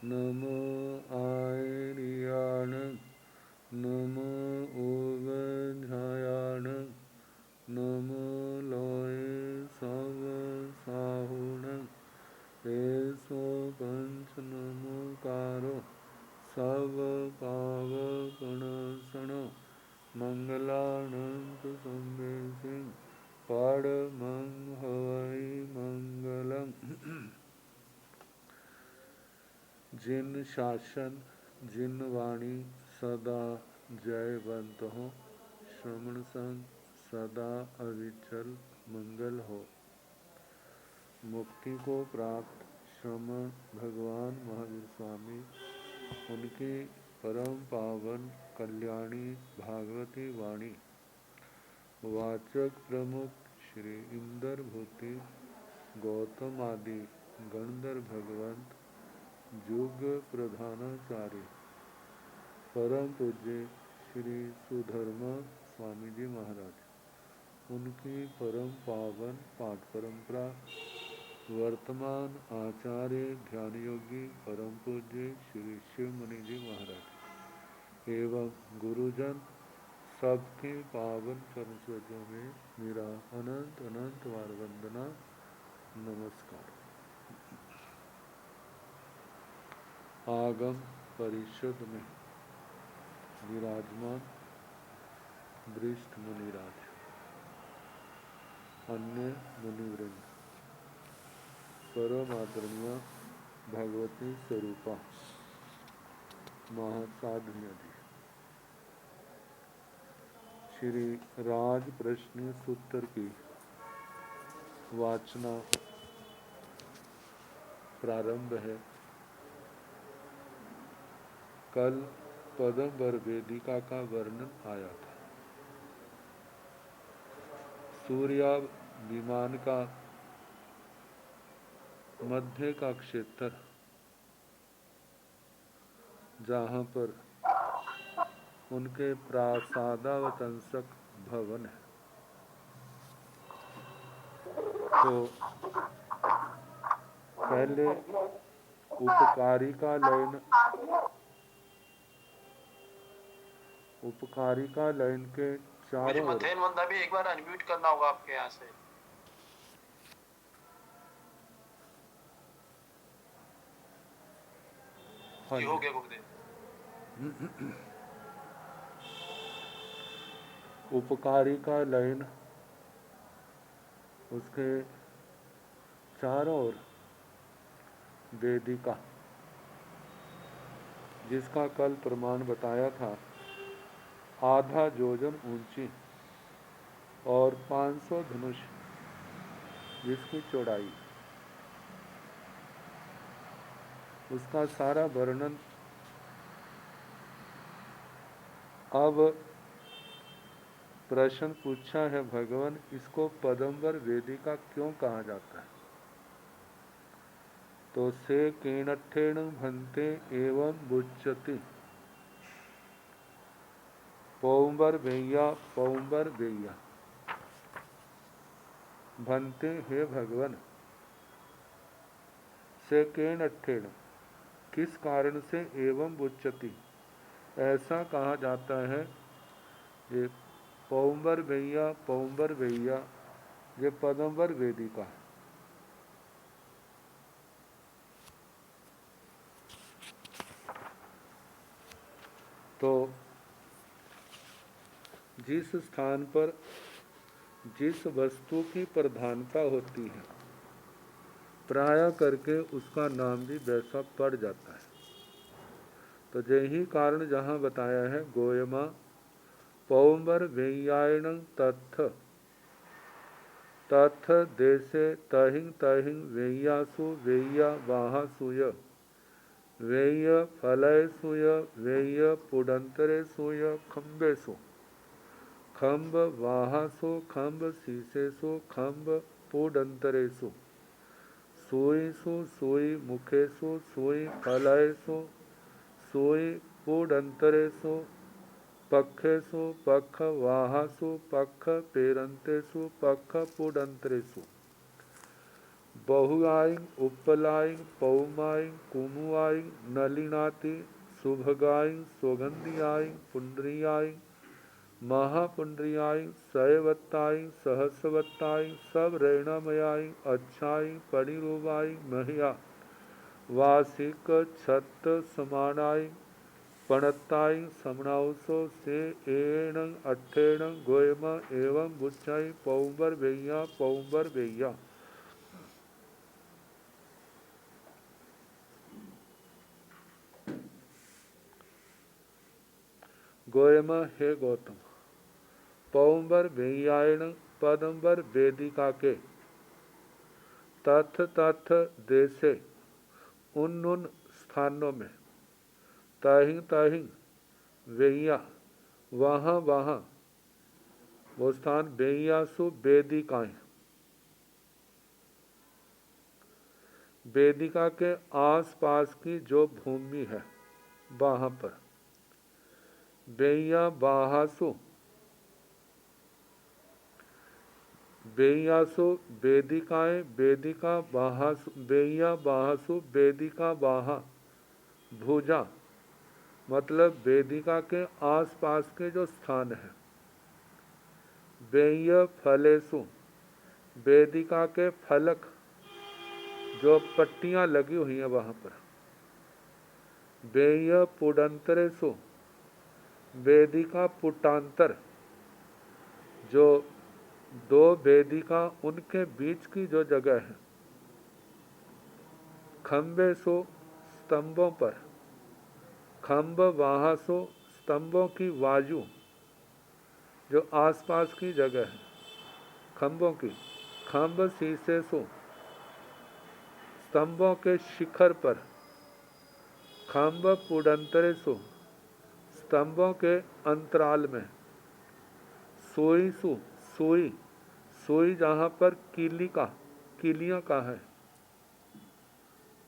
नमो आर्याण नमो ओवझायाण नमो लोये सब साहुण एसो पंच नमोकारो सब पावकणसण मंगलानंत संदेशिं परमं हवै मंगलम्। जिन शासन जिन वाणी सदा जयवंत हो श्रवण संग सदा अविचल मंगल हो। मुक्ति को प्राप्त श्रमण भगवान महावीर स्वामी उनकी परम पावन कल्याणी भागवती वाणी वाचक प्रमुख श्री इंदर भूति गौतम आदि गणधर भगवंत युग प्रधानाचार्य परम पूज्य श्री सुधर्मा स्वामी जी महाराज उनकी परम पावन पाठ परंपरा वर्तमान आचार्य ध्यान योगी परम पूज्य श्री शिव मुनि जी महाराज एवं गुरुजन सबके पावन चरण सरोजों में मेरा अनंत अनंत बार वंदना नमस्कार। आगम परिषद में विराजमान वरिष्ठ मुनिराज अन्य मुनिवृंद परम आदरणीय भगवती स्वरूपा महासाध्य जी श्री राज प्रश्न सूत्र की वाचना प्रारंभ है। कल पदम्बर वेदिका का वर्णन आया था। सूर्याभिमान का मध्य का क्षेत्र जहाँ पर उनके प्रासादावतंसक भवन है, तो पहले उपकारिका लाइन के चारों ओर भी एक बार अनम्यूट करना होगा आपके यहाँ से। हाँ हो गया गुरुदेव। उपकारिका लाइन उसके चारों ओर वेदिका जिसका कल प्रमाण बताया था आधा योजन ऊंची और 500 धनुष जिसकी चौड़ाई, उसका सारा वर्णन अब प्रश्न पूछा है भगवान इसको पदम्बर वेदिका क्यों कहा जाता है। तो से केणठेण भन्ते एवं बुच्यति पौंबर भैया भन्ते हे भगवान से केणठेण किस कारण से एवं बुच्यति ऐसा कहा जाता है। ये पौंबर भैया ये पदम्बर वेदिका है। तो जिस स्थान पर जिस वस्तु की प्रधानता होती है प्राय करके उसका नाम भी वैसा पड़ जाता है। तो यही कारण जहाँ बताया है गोयमा पौंबर वेयायण तथ देशे तहिं वेयासु वेया वाहासूय वेय फलयसूय वेय पुडंतरेसूय खम्बेसु खम्ब वाहासु खम्ब शीशेसु खम्ब पुडंतरेसु सूयसु सूय मुखेसु सूय फलयसु सूय पुडंतरेसु पक्षेसु पक्ष वाहासु पक्ष पेरंतेसु पक्ष पुडंतरेसु बहुआई उपलाई पौमाई कुमुआई नलिनाति सुभगाई सौगंधियाई पुंड्रियाई महापुंड्रियाई सयवत्ताई सहस्रवत्ताई सब रेणमयाई अच्छाई परिरूपाई महिया वासिक छत समानाई पणत्ताई समणाउसो से एण अट्ठेण गोयम एवं बुच्छाई पौबर भैया गोयम हे गौतम पौंबर भैयायण पदंबर वेदिका के तथ तथ देशे उन स्थानों में ताहिं ताहिं वेया वहाँ वहाँ वो स्थान वेयासु वेदिकाएं वेदिका के आसपास की जो भूमि है वहाँ पर वेया बाहासु वेयासु वेदिकाएं वेदिका बाहासु वेया बाहासु वेदिका बाहा भुजा मतलब वेदिका के आसपास के जो स्थान है। वेय फलेसु वेदिका के फलक जो पट्टियां लगी हुई हैं वहाँ पर। वेय पुडंतरेसु वेदिका पुटांतर जो दो वेदिका उनके बीच की जो जगह है। खम्बे सो स्तंभों पर खम्ब वहासो स्तंभों की वायु जो आसपास की जगह है खम्बों की। खम्ब शीशे सो स्तंभों के शिखर पर। खम्ब पुडंतरे सो स्तंभों के अंतराल में। सोई सु सोई सोई जहाँ पर कीलियाँ का है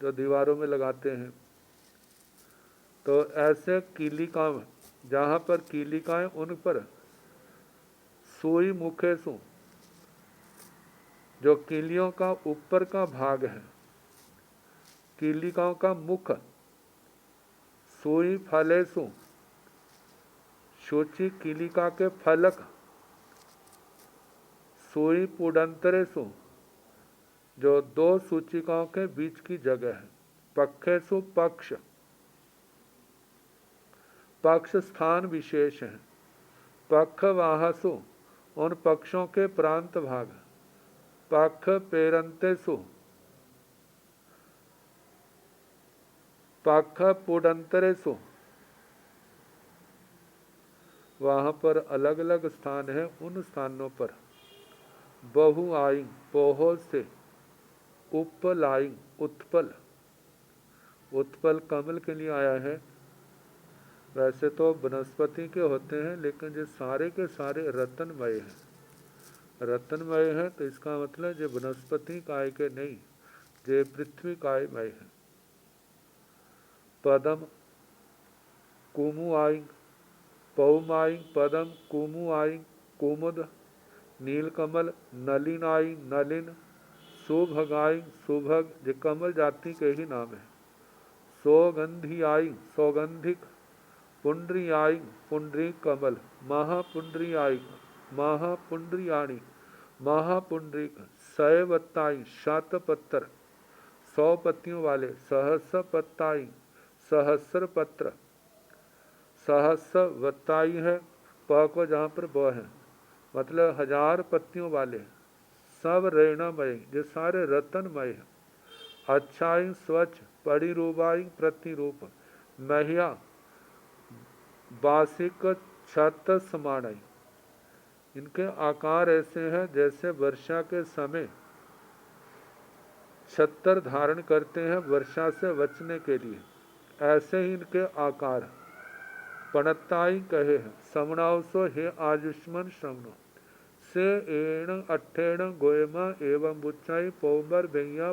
जो दीवारों में लगाते हैं। तो ऐसे कीलिका जहाँ पर कीलिकाएं उन पर सोई मुखे सु जो कीलियों का ऊपर का भाग है कीलिकाओं का मुख। सोई फलेसु शोची कीलिका के फलक। सोई पुडंतरेसु जो दो सूचिकाओं के बीच की जगह है। पक्षेसु पक्ष पक्ष स्थान विशेष है। पक्ष वाहसु उन पक्षों के प्रांत भाग। पक्ष पेरंतेसु पक्ष पुडंतरेसु वहाँ पर अलग अलग स्थान है। उन स्थानों पर बहु आई पोहो से उपलाई उत्पल उत्पल कमल के लिए आया है। वैसे तो वनस्पति के होते हैं लेकिन ये सारे के सारे रत्नमय हैं। रत्नमय है तो इसका मतलब ये वनस्पति काय के नहीं, ये पृथ्वी कायमय है। पदम कुमु आई पौमाई पदम कुमु आई कुमुद नीलकमल नलिन आई नलिन सुभगाई सुभग ये कमल जाति के ही नाम है। सौगंधी आई सौगंधिक पुंड्रियाई पुंड्री कमल महापुंड्रियाई महापुंड्रियाणी महापुंड्रिक सयवत्ताई शातपत्र 100 पत्तियों वाले सहस्र पत्ताई सहस्र पत्र सहस्रवत्ताई है प को जहाँ पर ब है मतलब 1000 पत्तियों वाले। सब रेणमय ये सारे रतनमय है। अच्छाई स्वच्छ परिरूपाई प्रतिरूप महिया वासिक छत समानाई इनके आकार ऐसे हैं जैसे वर्षा के समय छतर धारण करते हैं वर्षा से बचने के लिए, ऐसे ही इनके आकार। पणत्ताई कहे हैं समणावसो हे आयुष्मान श्रवणो से एण अट्ठेण गोयमा एवं बुच्चाई पौबर भैया।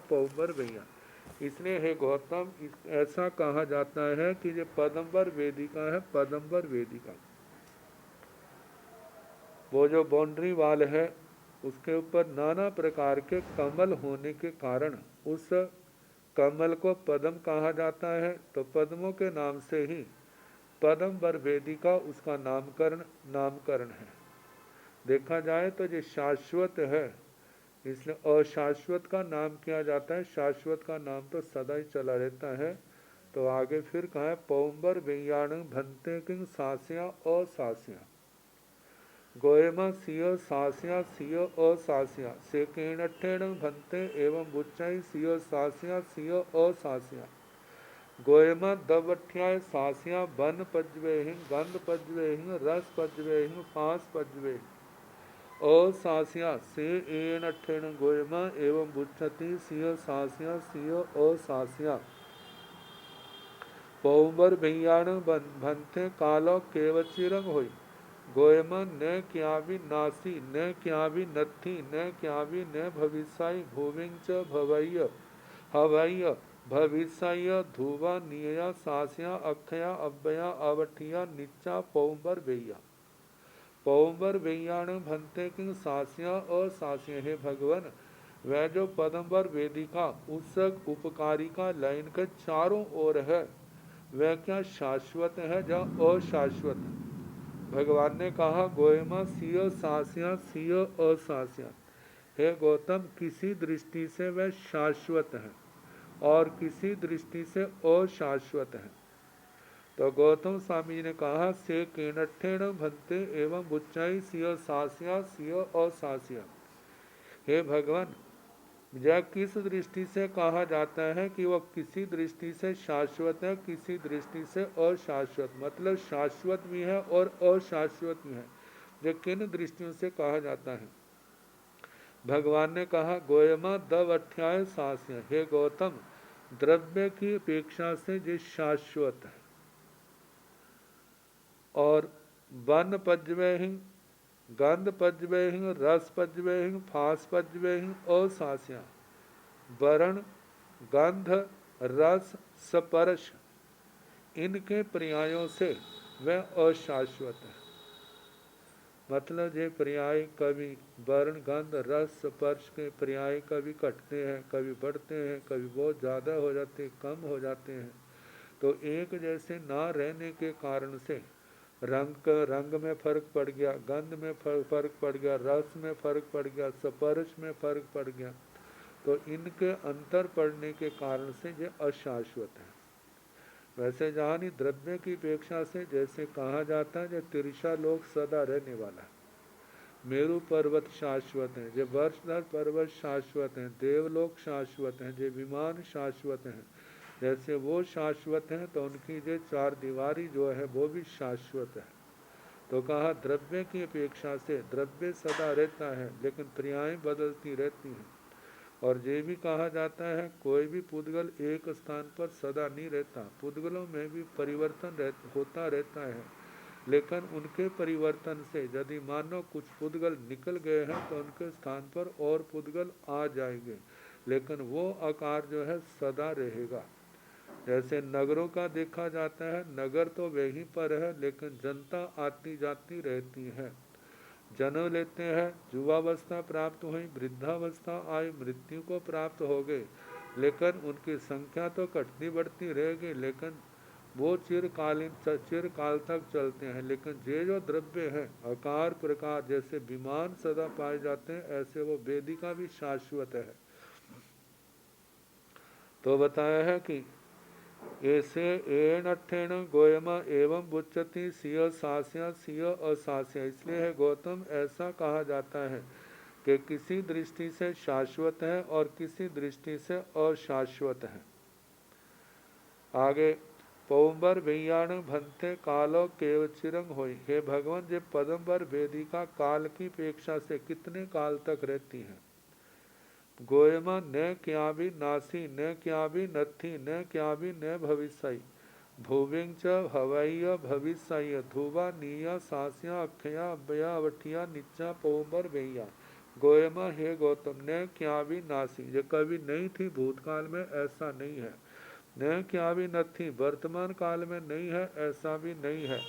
इसलिए हे गौतम ऐसा कहा जाता है कि ये पदंबर वेदिका है। पदंबर वेदिका वो जो बाउंड्री वाल है उसके ऊपर नाना प्रकार के कमल होने के कारण उस कमल को पद्म कहा जाता है। तो पद्मों के नाम से ही पद्म वर वेदिका उसका नामकरण है। देखा जाए तो ये शाश्वत है, इसलिए अशाश्वत का नाम किया जाता है, शाश्वत का नाम तो सदा ही चला रहता है। तो आगे फिर कहा है पौम्बर वेयाण भंते किंग सासिया असासिया गोयमा सियो सासिया सियो असासिया से केणठेण भंते एवं बुच्चाई सियो सासिया सियो असासिया गोयमा दवठ्याय सासिया बन पजवेहि गंध पजवेहि रस पजवेहि फांस पजवेहि असासिया से एण अठेण गोयमा एवं बुच्छति सियो सासिया सियो असासिया पौम्बर भैयाण भंते कालो केवचिरंग होई गोयमा न क्या भी नासी न क्या भी नथी न क्या भी न भविष्य भूविंच भवैय हवैय भविष्य धुवा निया सासिया अक्षया अव्यया अवठिया निच्चा पौम्बर भैया पौम्बर वेयाण भंते किंग सासिया और सासिया। हे भगवान, वह जो पदम्बर वेदिका उत्सक उपकारिका लाइन के चारों ओर है वह क्या शाश्वत है या अशाश्वत है? भगवान ने कहा गोयमा सियो सासिया सियो असासिया। हे गौतम, किसी दृष्टि से वह शाश्वत है और किसी दृष्टि से अशाश्वत है। तो गौतम स्वामी जी ने कहा से केणठेण भंते एवं बुच्चाई सियो सासिया सियो असासिया। हे भगवान, यह किस दृष्टि से कहा जाता है कि वह किसी दृष्टि से शाश्वत है, किसी दृष्टि से अशाश्वत, मतलब शाश्वत भी है और अशाश्वत भी है। यह किन दृष्टियों से कहा जाता है? भगवान ने कहा गोयमा दव अठ्याय सासिया। हे गौतम, द्रव्य की अपेक्षा से ये शाश्वत है और वन पजवेहि गंध पजवेहि रस पजवेहि फांस पजवेहि असासिया वर्ण गंध रस स्पर्श इनके पर्यायों से वह अशाश्वत है। मतलब ये पर्याय कभी वर्ण गंध रस स्पर्श के पर्याय कभी घटते हैं, कभी बढ़ते हैं, कभी बहुत ज़्यादा हो जाते हैं, कम हो जाते हैं। तो एक जैसे ना रहने के कारण से रंग में फर्क पड़ गया, गंध में फर्क पड़ गया, रस में फर्क पड़ गया, स्पर्श में फर्क पड़ गया। तो इनके अंतर पड़ने के कारण से ये अशाश्वत है। वैसे जहाँ नहीं द्रव्य की अपेक्षा से जैसे कहा जाता है जो तिरछा लोक सदा रहने वाला है, मेरु पर्वत शाश्वत है, जो वर्षधर पर्वत शाश्वत हैं, देवलोक शाश्वत हैं, जो विमान शाश्वत हैं, जैसे वो शाश्वत हैं तो उनकी जो चार दीवारी जो है वो भी शाश्वत है। तो कहा द्रव्य की अपेक्षा से द्रव्य सदा रहता है लेकिन पर्याय बदलती रहती हैं। और ये भी कहा जाता है कोई भी पुद्गल एक स्थान पर सदा नहीं रहता, पुद्गलों में भी परिवर्तन होता रहता है। लेकिन उनके परिवर्तन से यदि मानो कुछ पुद्गल निकल गए हैं तो उनके स्थान पर और पुद्गल आ जाएंगे, लेकिन वो आकार जो है सदा रहेगा। जैसे नगरों का देखा जाता है, नगर तो वहीं पर है लेकिन जनता आती जाती रहती है। जन्म लेते हैं, युवावस्था प्राप्त हुई, वृद्धावस्था आई, मृत्यु को प्राप्त हो गए, लेकिन उनकी संख्या तो घटती बढ़ती रहेगी, लेकिन वो चिरकाल तक चलते हैं। लेकिन ये जो द्रव्य है आकार प्रकार जैसे विमान सदा पाए जाते हैं, ऐसे वो वेदिका भी शाश्वत है। तो बताया है कि ऐसे एण अठेण गोयमा एवं बुच्चति सिय सास्या सिय असास्या। इसलिए है गौतम ऐसा कहा जाता है कि किसी दृष्टि से शाश्वत है और किसी दृष्टि से अशाश्वत है। आगे पौम्बर वेयाण भंते कालो केव चिरंग होई। हे भगवान, जे पदम्बर वेदिका काल की अपेक्षा से कितने काल तक रहती है। गोयमा न क्या भी नासी न क्या भी नथी न क्या भी न भविष्य भूविंग च हवैय भविष्य धुवा नीया सासिया अक्षया अव्यया अवठिया निच्चा पौम्बर वेया। गोयमा, हे गौतम, न क्या भी नासी, ये कभी नहीं थी भूतकाल में, ऐसा नहीं है। न क्या भी न थी वर्तमान काल में नहीं है, ऐसा भी नहीं है।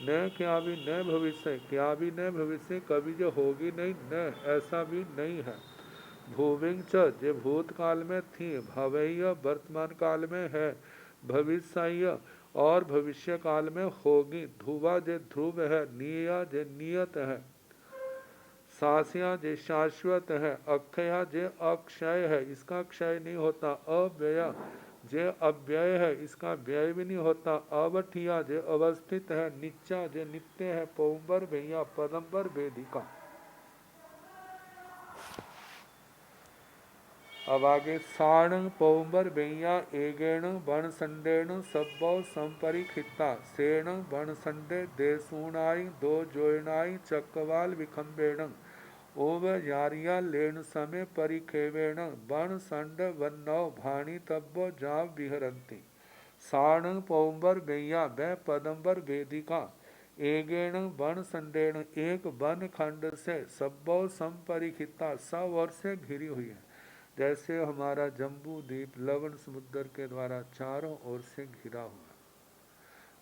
न क्या भी न भविष्य, क्या भी न भविष्य, कभी जो होगी नहीं, न ऐसा भी नहीं है। भूविंग च जे भूतकाल में थी, भवैय वर्तमान काल में है, भविष्य और भविष्य काल में होगी। ध्रुवा जे ध्रुव है, निया जे नियत है, शास्या जे शाश्वत है, अक्षया जे अक्षय है, इसका क्षय नहीं होता। अव्यय जे अव्यय है, इसका व्यय भी नहीं होता। अवठिया जे अवस्थित है, नित्या जे नित्य है, पौंबर भैया पदम्बर वेदिका। अब आगे साण पौंबर भैया एगेण बण संडेण सब्बौ संपरिखिता, सेण बण संडे देसूणाई दो जोयनाई चक्रवाल विखंबेण, ओव यारिया लेन समय परिखेवेण, बण संड वन्नौ भाणी तब्बो जाव विहरंती। साण पौंबर भैया व पदम्बर वेदिका, एगेण बन संडेण एक वन खंड से, सब्बौ संपरिखिता सब ओर से घिरी हुई है। जैसे हमारा जम्बू द्वीप लवण समुद्र के द्वारा चारों ओर से घिरा हुआ।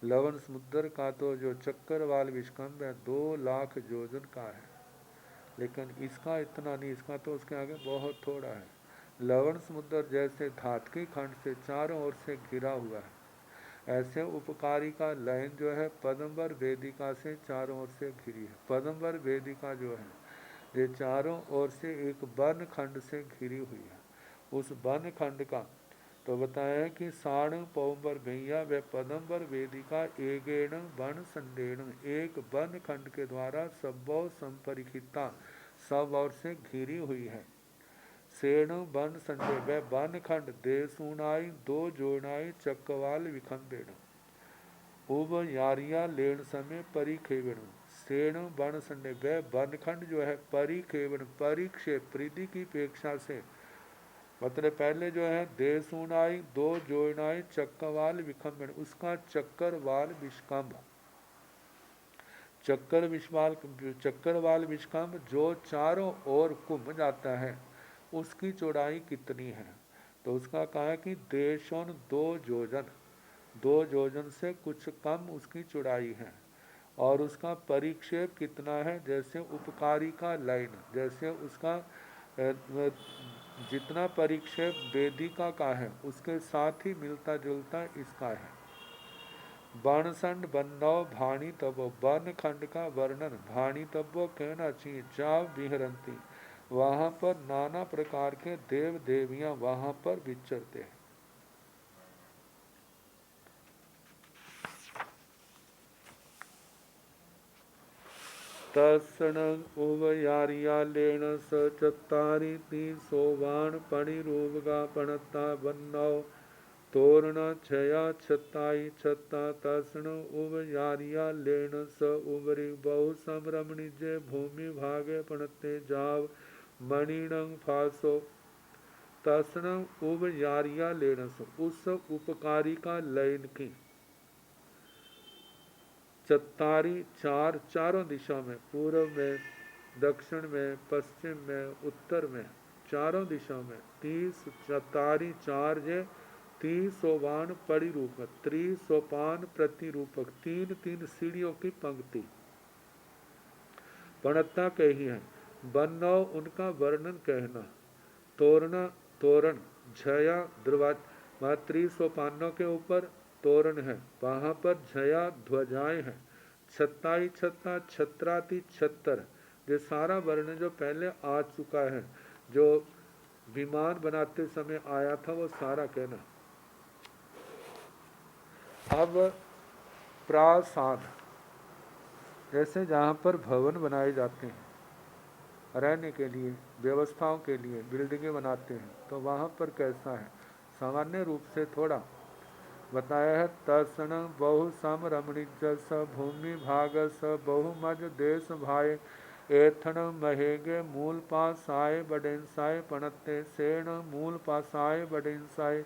लवण समुद्र का तो जो चक्करवाल विस्कंभ है 2 लाख योजन का है, लेकिन इसका इतना नहीं, इसका तो उसके आगे बहुत थोड़ा है। लवण समुद्र जैसे धातकी खंड से चारों ओर से घिरा हुआ है, ऐसे उपकारी का लाइन जो है पदम्बर वेदिका से चारों ओर से घिरी है। पदम्बर वेदिका जो है ये चारों ओर से एक वन खंड से घिरी हुई है। उस वन खंड का तो बताया कि साण पौंबर भैया व पदम्बर वेदिका एगेण वन संडेण, एक वन खंड के द्वारा सब्बौ संपरिखिता सब ओर से घिरी हुई है। सेण वन संडे व वन खंड देसूनाई दो जोड़नाई चक्रवाल विखंबेण, उब यारिया लेण समय परिखेवण। सेण वन संडे व वनखंड जो है परिखेवण, परिक्षेप परिधि की अपेक्षा से, मतलब पहले जो है देसूनाई दो जोड़नाई चक्रवाल विखंबन, उसका चक्करवाल विस्कंभ, चक्करवाल विस्कंभ जो चारों ओर घूम जाता है, उसकी चौड़ाई कितनी है? तो उसका कहा है कि देशों 2 योजन, 2 योजन से कुछ कम उसकी चौड़ाई है। और उसका परिक्षेप कितना है? जैसे उपकारी का लाइन, जैसे उसका जितना परिक्षेप वेदिका का है उसके साथ ही मिलता जुलता इसका है। वर्णसंड बन्नौ भाणी तबो, वन खंड का वर्णन भाणी तबो कहना चाहिए। जाव विहरंती, वहाँ पर नाना प्रकार के देव देवियाँ वहाँ पर विचरते हैं। तत्सण उवयारिया लेण स चत्तारि ती सोवाण पणिरूपगा पणता वन्नौ, तोरण छया छत्ताई छत्ता तत्सण उवयारिया लेण स उवरी बहु समरमणि जे भूमि भागे पणते जाव मणिणं फासो। तत्सण उवयारिया लेण स, उस उपकारी का लयन की चत्तारी चार, चारों दिशा में, पूर्व में, दक्षिण में, पश्चिम में, उत्तर में, चारों दिशा में 30 चत्तारी 4 जे 30 सोपान परिरूपक, 30 सोपान प्रतिरूपक, 3-3 सीढ़ियों की पंक्ति पणता कही है। बन्नौ उनका वर्णन कहना, तोरण तोरण, झया दरवाजा, 30 सोपानों के ऊपर तोरण है, वहाँ पर झया ध्वजाएं हैं। छत्ताई छत्ता, छत्राति छत्तर, ये सारा वर्ण जो पहले आ चुका है, जो विमान बनाते समय आया था वो सारा कहना। अब प्रासाद, जैसे जहाँ पर भवन बनाए जाते हैं रहने के लिए, व्यवस्थाओं के लिए बिल्डिंगें बनाते हैं, तो वहाँ पर कैसा है? सामान्य रूप से थोड़ा बताया है। तत्सण बहु सम रमणिज स भूमि भाग स बहुमज देश भाई, एथण महेगे मूल पासाय बडेंसाय पणते, सेण मूल पासाय बडेंसाय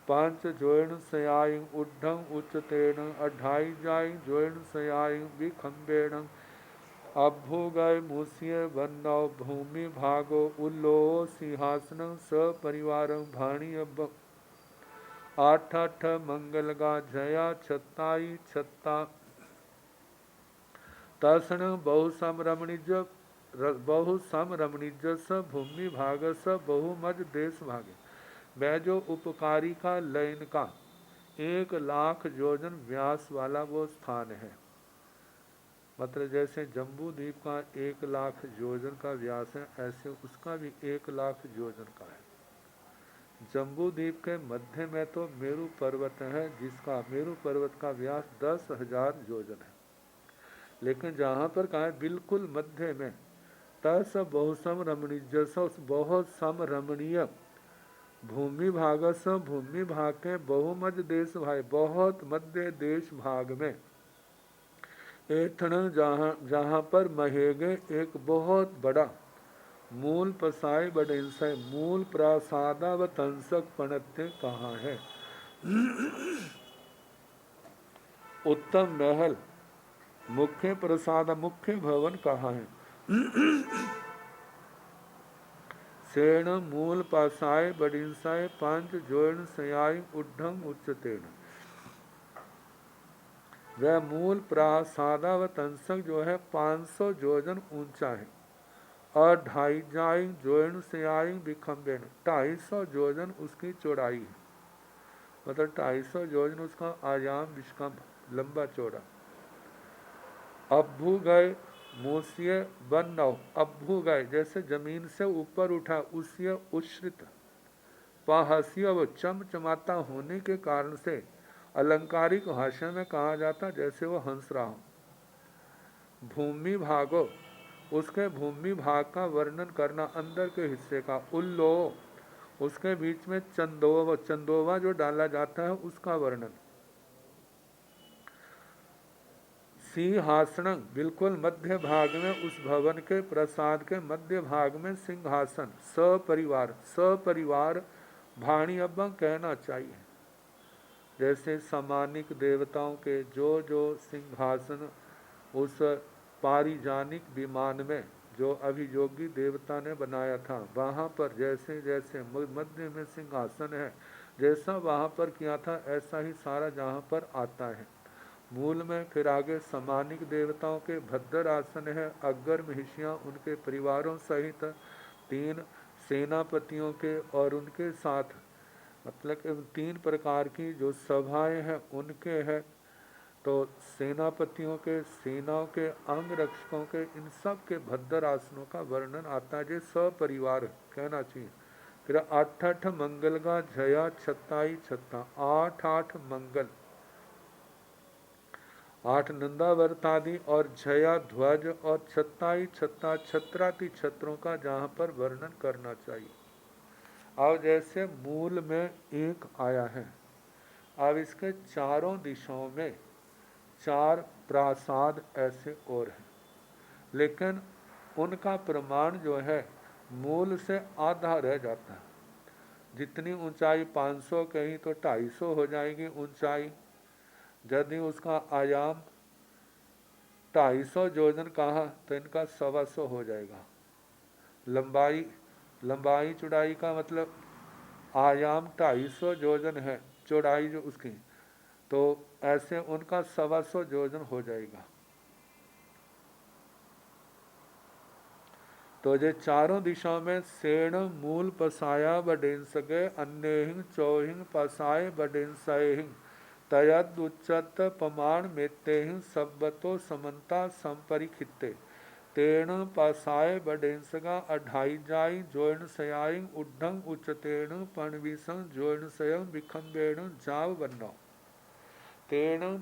पांच जोयण सयाय उड्ढं उच्चतेण, अढ़ाई जाय जोयण सयाय विखंबेण, अभ्भुगय मूस्य वन्नौ भूमि भागो उल्लो सिंहासन सपरिवार भाणी अब 8 मंगलगा झया छत्ताई छत्ता तत्ण बहु समरमणिज स भूमि भाग स बहुमज देश भागे। वह जो उपकारी का लयन का 1,00,000 योजन व्यास वाला वो स्थान है। मतलब जैसे जम्बू द्वीप का 1,00,000 योजन का व्यास है, ऐसे उसका भी 1,00,000 योजन का है। जम्बू द्वीप के मध्य में तो मेरू पर्वत है, जिसका मेरू पर्वत का व्यास 10,000 योजन है। लेकिन जहाँ पर कहा है बिल्कुल मध्य में, तस बहुसम रमणीय, बहुत सम रमणीय भूमि भागस, भूमि भाग के बहुमज देश भाई, बहुत मध्य देश भाग में एठण जहाँ पर महेगे एक बहुत बड़ा मूल पसाय बडेंसय, मूल प्रासादा व तंसक पणत्य कहाँ है। उत्तम महल, मुख्य प्रसाद, मुख्य भवन कहाँ है। सेण मूल पासाय बडिंसाय पांच जोन सयाय उड्ढम उच्चतेण। वह मूल प्रासादा व तंसक जो है 500 जोजन ऊंचा है, और 2.5 जोन सयाय विखम्बेण, 250 जोजन उसकी चौड़ाई है। मतलब 250 जोजन उसका आयाम विस्कम्भ, लंबा चौड़ा। अभ्भू गए मूस्य बनव, अभ्भू गए जैसे जमीन से ऊपर उठा, उस्य उश्रित, पाहस्य व चमचमाता होने के कारण से अलंकारिक भाषा में कहा जाता जैसे वो हंस रहा हो। भूमि भागो, उसके भूमि भाग का वर्णन करना, अंदर के हिस्से का। उल्लो, उसके बीच में चंदोवा, चंदोवा जो डाला जाता है उसका वर्णन। सिंहासन, बिल्कुल मध्य भाग में, उस भवन के प्रसाद के मध्य भाग में सिंहासन। सपरिवार, सपरिवार भाणी अब कहना चाहिए। जैसे सामानिक देवताओं के जो जो सिंहासन उस पारिजानिक विमान में जो अभियोगी देवता ने बनाया था, वहाँ पर जैसे जैसे मध्य में सिंहासन है, जैसा वहाँ पर किया था ऐसा ही सारा जहाँ पर आता है। मूल में फिर आगे सामानिक देवताओं के भद्र आसन है, अग्गर महिषियाँ उनके परिवारों सहित 3 सेनापतियों के और उनके साथ, मतलब कि 3 प्रकार की जो सभाएं हैं उनके है। तो सेनापतियों के, सेनाओं के, अंग रक्षकों के, इन सब के भद्र आसनों का वर्णन आता है। जो सपरिवार कहना चाहिए। फिर 8 मंगल का झया 27 छत्ता, 8 मंगल, 8 नंदावर्त आदि और झया ध्वज और 27 छत्ता, छत्राति छत्रों का जहाँ पर वर्णन करना चाहिए। अब जैसे मूल में एक आया है, अब इसके चारों दिशाओं में 4 प्रासाद ऐसे और हैं, लेकिन उनका प्रमाण जो है मूल से आधा रह जाता है। जितनी ऊंचाई 500 कहीं तो 250 हो जाएगी ऊंचाई। यदि उसका आयाम 250 योजन कहा तो इनका 125 हो जाएगा। लंबाई, लंबाई चौड़ाई का मतलब आयाम 250 योजन है, चौड़ाई जो उसकी, तो ऐसे उनका 125 योजन हो जाएगा। तो ये चारों दिशाओं में सेण मूल पसाया बडेंसगे, अन्य चौहिंग पसाय बडेंसहिंग, तयद उच्चत पमाण मेत्तेहिं, सब्बतो समन्ता संपरिखित्ते, तेण पसाय बडेंसगा 2.5 जोन सयाइं उड्ढंग उच्चतेण पणविसं जोन सयं विखम्बेण जाव बन्नो। तेण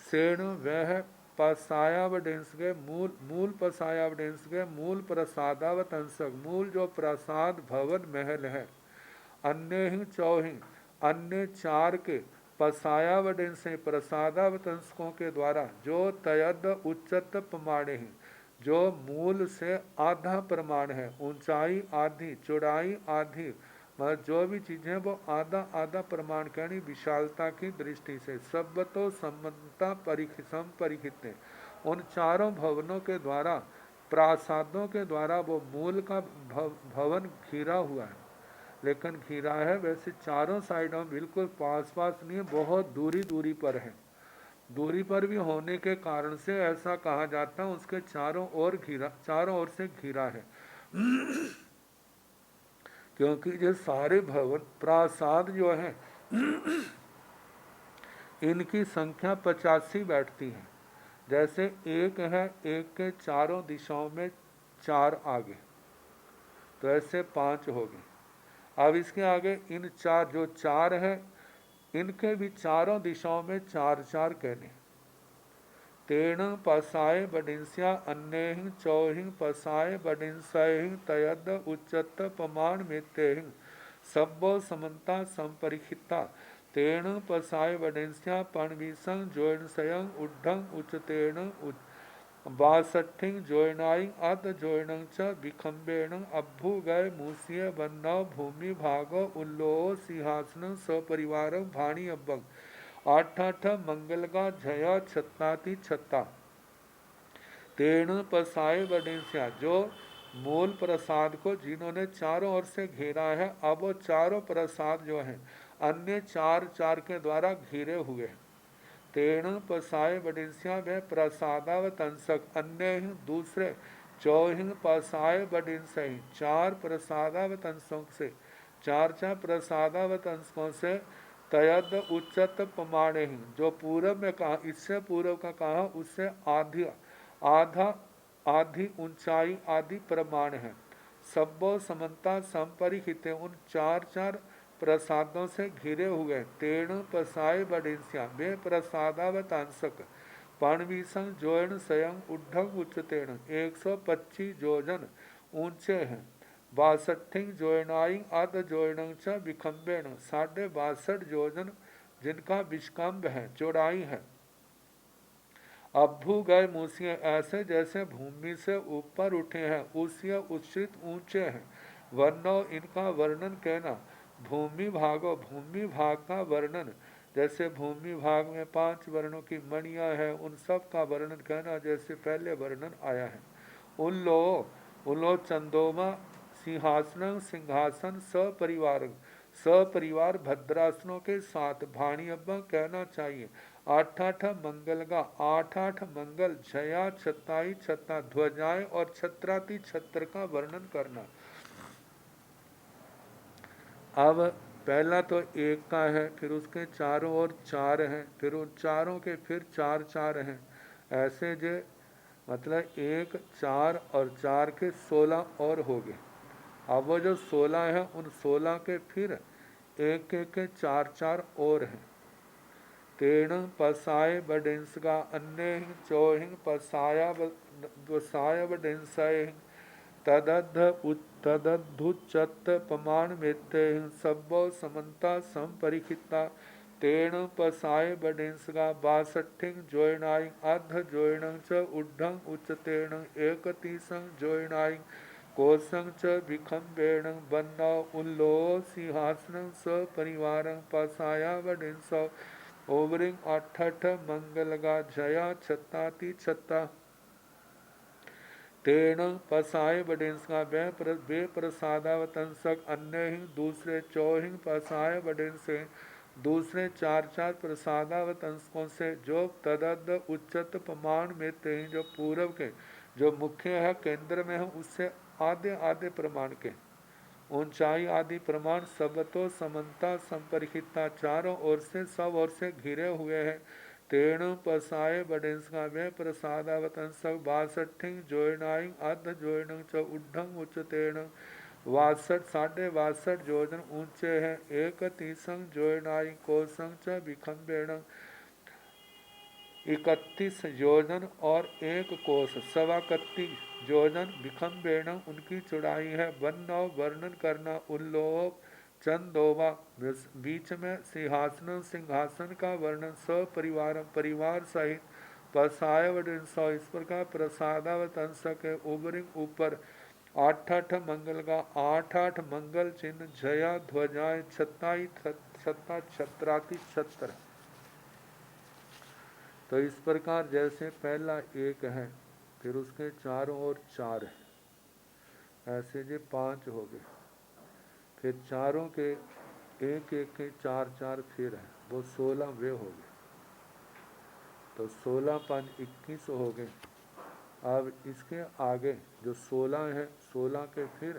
सेण वह पसायावडेंस के मूल, मूल पसायावडेंस के मूल प्रसादावतंसक, मूल जो प्रसाद भवन महल है। अन्य ही चौहिंग, अन्य 4 के पसायावडेंस प्रसादावतंसकों के द्वारा, जो तयद उच्चत प्रमाणे हैं, जो मूल से आधा प्रमाण है, ऊंचाई आधी, चौड़ाई आधी, मतलब जो भी चीजें वो आधा आधा प्रमाण कहनी विशालता की दृष्टि से। सब तो सम्मता परिखित, उन चारों भवनों के द्वारा, प्रासादों के द्वारा वो मूल का भवन घिरा हुआ है। लेकिन घिरा है वैसे चारों साइडों बिल्कुल पास पास नहीं है, बहुत दूरी दूरी पर है। दूरी पर भी होने के कारण से ऐसा कहा जाता है उसके चारों ओर से घिरा है। क्योंकि ये सारे भवन प्रासाद जो है इनकी संख्या 85 बैठती है। जैसे एक है, एक के चारों दिशाओं में 4 आगे, तो ऐसे 5 हो गए। अब इसके आगे इन चार जो 4 है इनके भी चारों दिशाओं में 4 4 कहने। तेण पसाय बडिंस्या अन्य चौहिं पसाय बडिंसहि तयद उच्चत पमाण मितेहिं सब्बो समन्ता संपरिखिता तेण पसाय बडिंस्या पणवीसं जोइनसयं उड्ढं उच्चतेन बासठिं जोइनाइं अत जोइनं च विखंबेण अभ्भु गय मूस्य बन्नव भूमि भागो उल्लोह सिंहासन सपरिवार भाणी अब्बं आठ मंगलगा झया छत्ताति छत्ता तेण पसाए बडिंस्या। जो मूल प्रसाद को जिन्होंने चारों ओर से घेरा है, अब वो चारों प्रसाद जो हैं अन्य 4 4 के द्वारा घिरे हुए हैं। तेण पसाए बडिंस्या में प्रसादावतंसक अन्य ही दूसरे चौहिं पसाए बडिंसहि 4 प्रसादावतंसों से 4 4 प्रसादावतंसों से तयद उच्चत प्रमाणे ही जो पूर्व में कहा, इससे पूर्व का कहा उससे आधा आधी ऊंचाई आदि प्रमाण है। सब्बो समन्ता संपरिहित उन 4 4 प्रसादों से घिरे हुए तेण पसाय बडिंस्या वे प्रसादावतांसक पणवीसं जोयन स्वयं उड्ढंग उच्चतेण 125 जोजन ऊंचे हैं। 62 जोयनाई अध जोयनं च विखंबेण 62.5 जोजन जिनका विष्कंभ है, चौड़ाई है। अभ्भु गए मूसिए ऐसे जैसे भूमि से ऊपर उठे हैं, उसिय उच्छ्रित ऊंचे हैं। वर्णो इनका वर्णन कहना। भूमि भागो भूमि भाग का वर्णन, जैसे भूमि भाग में 5 वर्णों की मणियां हैं, उन सब का वर्णन कहना जैसे पहले वर्णन आया है। उल्लो चंदोमा सिंहासन सिंहासन सपरिवार भद्रासनों के साथ भाणी अब्बा कहना चाहिए। 8 मंगल का 8 मंगल झया छत्ताई छत्ता ध्वजाएं और छत्राति छत्र का वर्णन करना। अब पहला तो एक का है, फिर उसके चारों ओर 4 हैं, फिर उन चारों के फिर 4 4 हैं। ऐसे जे मतलब 1 4 और 4 के 16 और हो गए। अब वो जो 16 है उन 16 के फिर एक एक के 4 4 और हैं। तेण पसाय बडिंसगा अन्य चौहिं पसाय बडिंसय तदद्धुच्चत पमाण मित्ते सब्बो समन्ता संपरिखिता तेण पसाय बडिंसगा 62 जोयनाई अध जोयनं च उड्ढं उच्चतेण 31 जोयनाई कोसं च विखंबेण बन्नौ उल्लोह सिंहासनं सपरिवारं पसाया बडिंसौ ओवरिंग 8 मंगलगा झया छत्ताति छत्ता तेण पसाय बडिंसका वे प्रसादावतंसक अन्य ही दूसरे चौहिं पसाय बडिंसे दूसरे 4 4 प्रसादावतंसकों से जो तदद उच्चत प्रमाण में ते जो पूर्व के जो मुख्य है केंद्र में है उससे आधे आधे प्रमाण के ऊंचाई आदि प्रमाण सबतो समन्ता संपरिखिता चारों ओर से सब ओर से घिरे हुए हैं। तेण पसाय बडिंसका में प्रसादावतंसक 62 जोयनाई अध जोयनं च उड्ढं उच्चतेण 62 62 जोजन ऊंचे हैं। 31 जोयनाई कोसं च विखंबेण 31 योजन और 1 कोस 31 योजन विखंबेण उनकी चौड़ाई है। वन्नव वर्णन करना। उल्लोह चंदोवा बीच में सिंहासन सिंहासन का वर्णन सपरिवार परिवार सहित पसाय वडिंसौ इस प्रकार प्रसादावतंसक है। उबरिंग ऊपर 8 मंगल का 8 मंगल चिन्ह झया ध्वजाएं छत्ताई छत्ता छत्राति छत्र। तो इस प्रकार जैसे पहला 1 है, फिर उसके चारों ओर 4 है, ऐसे जो 5 हो गए, फिर चारों के एक एक के 4 4 फिर है, वो 16 वे हो गए। तो 16 5 21 हो गए। अब इसके आगे जो 16 है, 16 के फिर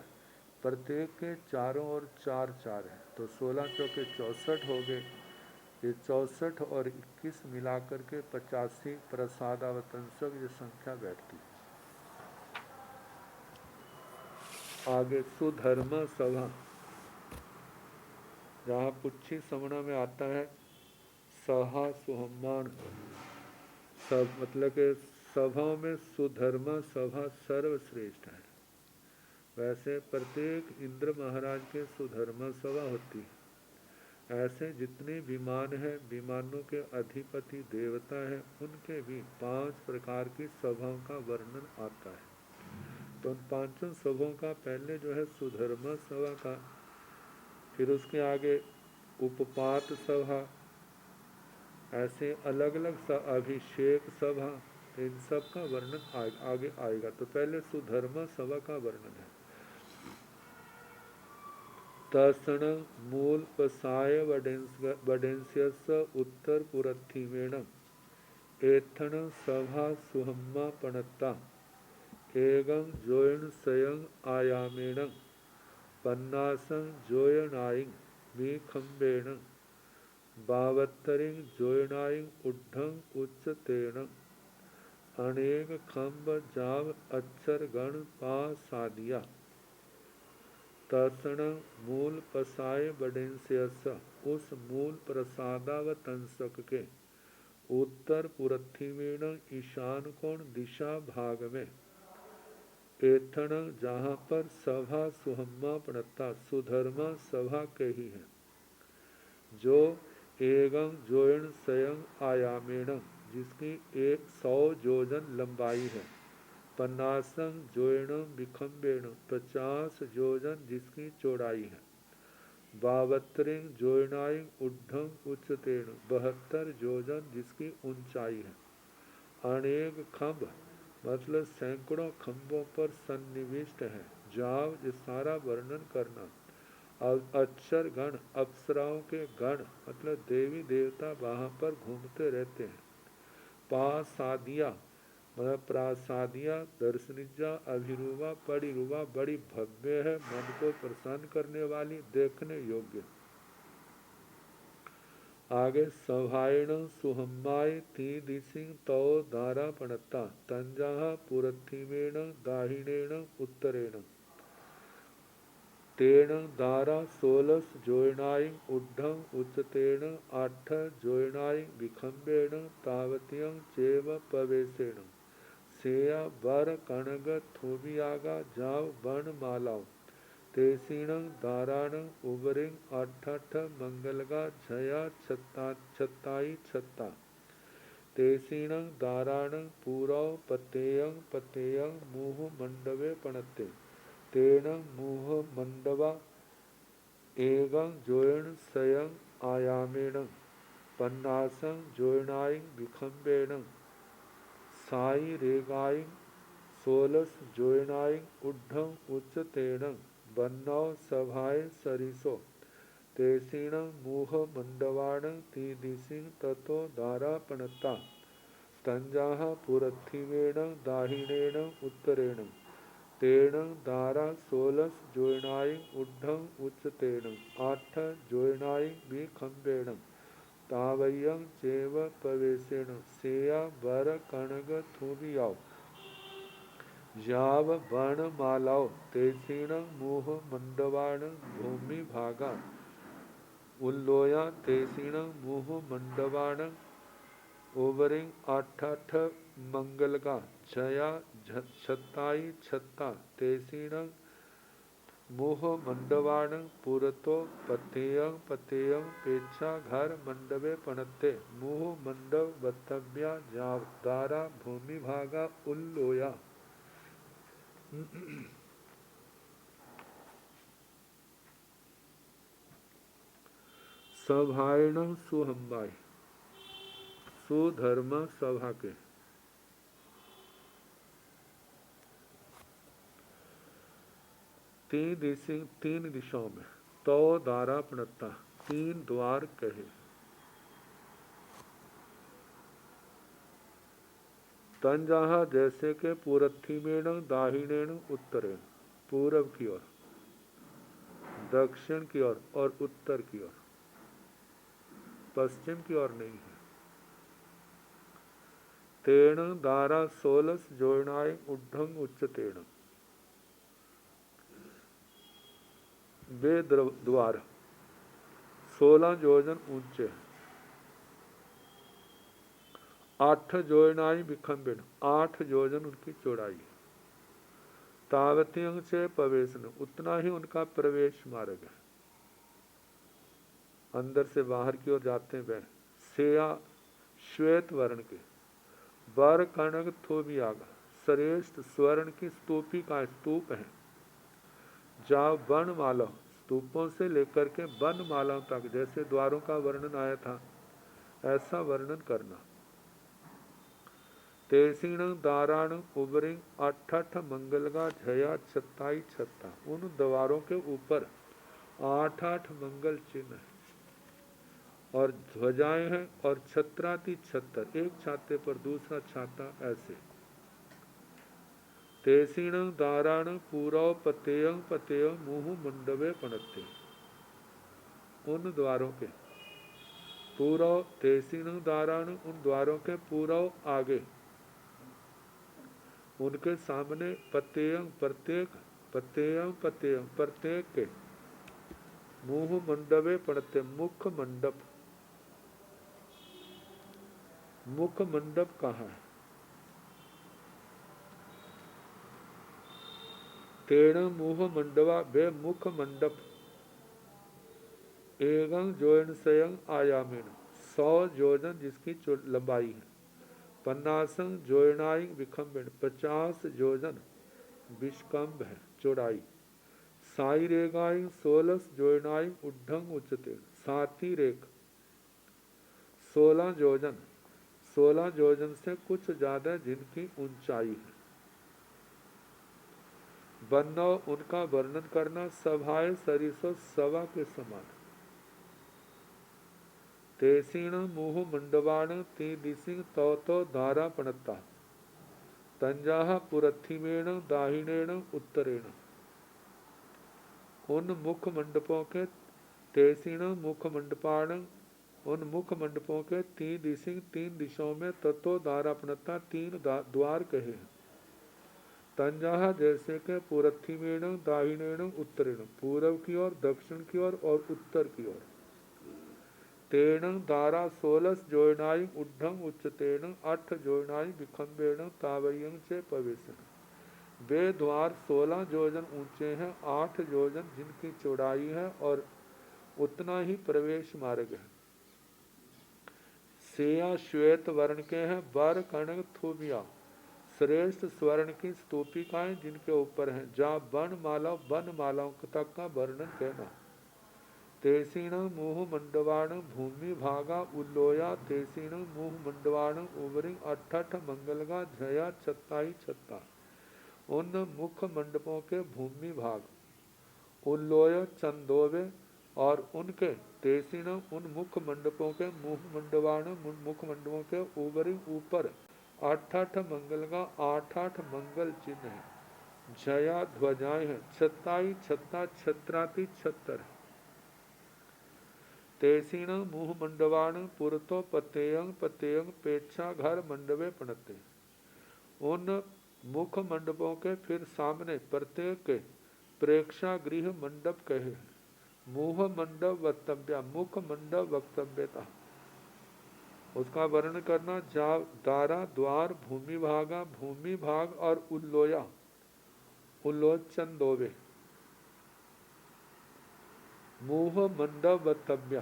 प्रत्येक के चारों ओर 4 4 है, तो 16 चौके 64 हो गए। ये 64 और 21 मिलाकर के 85 प्रसादावतंसक ये संख्या बैठती है। आगे सुधर्म सभा, जहाँ पुच्छी समणा में आता है सहा सुहम्मान, सब मतलब के सभाओं में सुधर्मा सभा सर्वश्रेष्ठ है। वैसे प्रत्येक इंद्र महाराज के सुधर्मा सभा होती है। ऐसे जितने विमान हैं, विमानों के अधिपति देवता हैं, उनके भी 5 प्रकार की सभाओं का वर्णन आता है। तो उन 5 सभाओं का पहले जो है सुधर्मा सभा का, फिर उसके आगे उपपात सभा, ऐसे अलग अलग अभिषेक सभा, इन सब का वर्णन आगे आएगा। तो पहले सुधर्मा सभा का वर्णन है। तसन मूल पसाय वडेंस्यस उत्तर पुरथिवेण एथन सभा सुहम्मा पणत्ता एगं जोयन सयं आयामेण पन्नासं जोयनाइं मीखंबेण बावत्तरिं जोयनाइं उड्ढं उच्चतेन अनेक खंब जाव अक्षर गण पा सादिया तसन मूल पसाय बडेंस्यस, उस मूल प्रसादावतंसक के उत्तर पुरथिवीण ईशान कोण दिशा भाग में एथन, जहाँ पर सभा सुहम्मा पणता सुधर्मा सभा कही है, जो एगं जोयन सयं आयामेण, जिसकी 100 योजन लंबाई है, पन्नासं जोयणम विखम्बेण, 50 योजन जिसकी चौड़ाई है, बावत्तरिं जोयनाइं उड्ढं उच्चतेन, 72 योजन जिसकी ऊंचाई है, अनेक खंभ मतलब सैकड़ों खंभों पर सन्निविष्ट है, जाव ये सारा वर्णन करना। अब अक्षर गण अप्सराओं के गण मतलब देवी देवता वहाँ पर घूमते रहते हैं। पासादिया मतलब प्रासादिया, दर्शनिजा, अभिरूवा, परिरूवा, बड़ी भव्य है, मन को प्रसन्न करने वाली, देखने योग्य। आगे सभाएण सुहम्माय ती दिशिं तौ दारा पणता तंजाहा पुरथिवेण दाहिणेण उत्तरेण तेण दारा 16 जोयनाइं उड्ढं उच्चतेन 8 जोयनाइं विखंबेण तावत्यं चेव पवेशेण सेया वर कणग थोबियागा जाव बन मालाओ तेसीणं दाराणं उबरिं अठठ मंगलगा झया छत्ताई छत्ता तेसीणं दाराणं पूरव पतेयं पतेयं मुह मंडवे पणते तेन मुह मंडवा एगं जोयन सयं आयामेण पन्नासं जोयनाइं विखंबेण साई रेगाइं 16 जोयनाइं उड्ढं उच्चतेन बन्नव सभाए सरिसो तेसीणं मुह मंडवाण तीदिशिं ततो दारा पणता तंजाह पुरथिवेण दाहिणेन उत्तरेण तेन दारा 16 जोयनाइं उड्ढं उच्चतेन 8 जोयनाइं विखंबेण तावयं चेव पवेशेण सेया वर कणग थूबियाव याव बन मालाओ तेसीण मुह मंडवाण भूमि भागा उल्लोया तेसीण मुह मंडवाण ओवरिंग 8 मंगलगा जया छत्ताई छत्ता तेसीण मुह मंडवाण पुरतो पतेयं पतेयं पेच्छा घर मंडवे पणते मुह मंडव वत्तव्या जाव दारा भूमि भागा उल्लोया। सभाएण सुहम्बाई, सुधर्म सभा के तीन दिशाओं में तो दारा पणता 3 द्वार कहे। तन जहाँ जैसे के पूरत्थिमेण दाहिनेण उत्तरेण, पूरब की ओर, दक्षिण की ओर और उत्तर की ओर, पश्चिम की ओर नहीं है। तेण दारा 16 जोड़नाय उड्ढंग उच्चतेण, वे द्वार 16 योजन ऊंचे, 8 जोड़नाई विखंबिन, 8 योजन उनकी चौड़ाई। तावती अंग से प्रवेशन, उतना ही उनका प्रवेश मार्ग है, अंदर से बाहर की ओर जाते हैं वह। सेया श्वेत वर्ण के, बर कनक थोबियागा, श्रेष्ठ स्वर्ण की स्तूपी का स्तूप है। जा वर्णमाला, स्तूपों से लेकर के वर्णमालाओं तक, जैसे द्वारों का वर्णन आया था ऐसा वर्णन करना। तेसीण दाराण उबरिंग 8 मंगलगा झया 27 छत्ता, उन द्वारों के ऊपर 8 मंगल चिन्ह है और ध्वजाएं हैं और छत्राति छत्र, एक छाते पर दूसरा छाता ऐसे। तेसीण दाराण पूरव पतेयं पतेय मुहु मंडवे पणते, उन द्वारों के पूरव, तेसीण दाराण उन द्वारों के पूरव आगे, उनके सामने पतेयं प्रत्येक, पतेयं पतेयं प्रत्येक के, मुह मंडवे पड़ते मुख मंडप, मुख मंडप कहाँ है? तेण मुह मंडवा, वे मुख मंडप, एवं जोन स्वयं आयामेन, 100 योजन जिसकी लंबाई है। पन्नासं जोयनाई विखंबन, 50 योजन विष्कंभ है चौड़ाई। साई रेगाई 16 जोयनाई उड्ढंग उच्चते, साती रेख 16 योजन, 16 योजन से कुछ ज्यादा जिनकी ऊंचाई है। बन्नव उनका वर्णन करना, सभाए सरिसो सवा के समान। तेसीण मुह मंडवाण ती दिसिंग तो धारा पणता, तंजाहा पुरथिमेण दाहिनेण उत्तरेण, उन मुख मंडपों के, तेसीण मुख मंडपाण, उन मुख मंडपों के 3 दिसिंग 3 दिशाओं में तत्व दारापणता 3 द्वार कहे हैं। तंजाहा जैसे के पूरथिमेण दाहिनेण उत्तरेण, पूर्व की ओर, दक्षिण की ओर और उत्तर की ओर। तेण दारा 16 जोयनाई उड्ढंग उच्चतेण 8 जोयनाई विखंबेण तावयं से प्रवेशन, वे द्वार 16 योजन ऊंचे हैं, 8 योजन जिनकी चौड़ाई है और उतना ही प्रवेश मार्ग है। सेया श्वेत वर्ण के हैं, बर कणक थूबिया, श्रेष्ठ स्वर्ण की स्तूपिकाएं जिनके ऊपर हैं। जा वन मालाओं तक का वर्णन कहना। तेसीण मुह मंडवाण भूमि भागा उल्लोया, तेसीण मुह मंडवाण उबरिंग 8 मंगलगा झया 27 छत्ता, उन मुख मंडपों के भूमि भाग, उल्लोय चंदोवे और उनके, तेसीण उन मुख मंडपों के, मुख मंडवाण मुख मंडपों के उबरिंग ऊपर 8 मंगल का 8 मंगल चिन्ह है। झया ध्वजाएं हैं, 27 छत्ता छत्राति छत्र है। तेसीण मुह मंडवाण पुरतो पतेयं पतेयं पेच्छा घर मंडवे पणते, उन मुख मंडपों के फिर सामने प्रत्येक के प्रेक्षागृह मंडप कहे। मुह मंडप वक्तव्य, मुख मंडप वक्तव्यता, उसका वर्णन करना। जा दारा द्वार, भूमि भागा भूमि भाग और उल्लोया उल्लोचन दोवे, मुह मंडप वक्तव्य,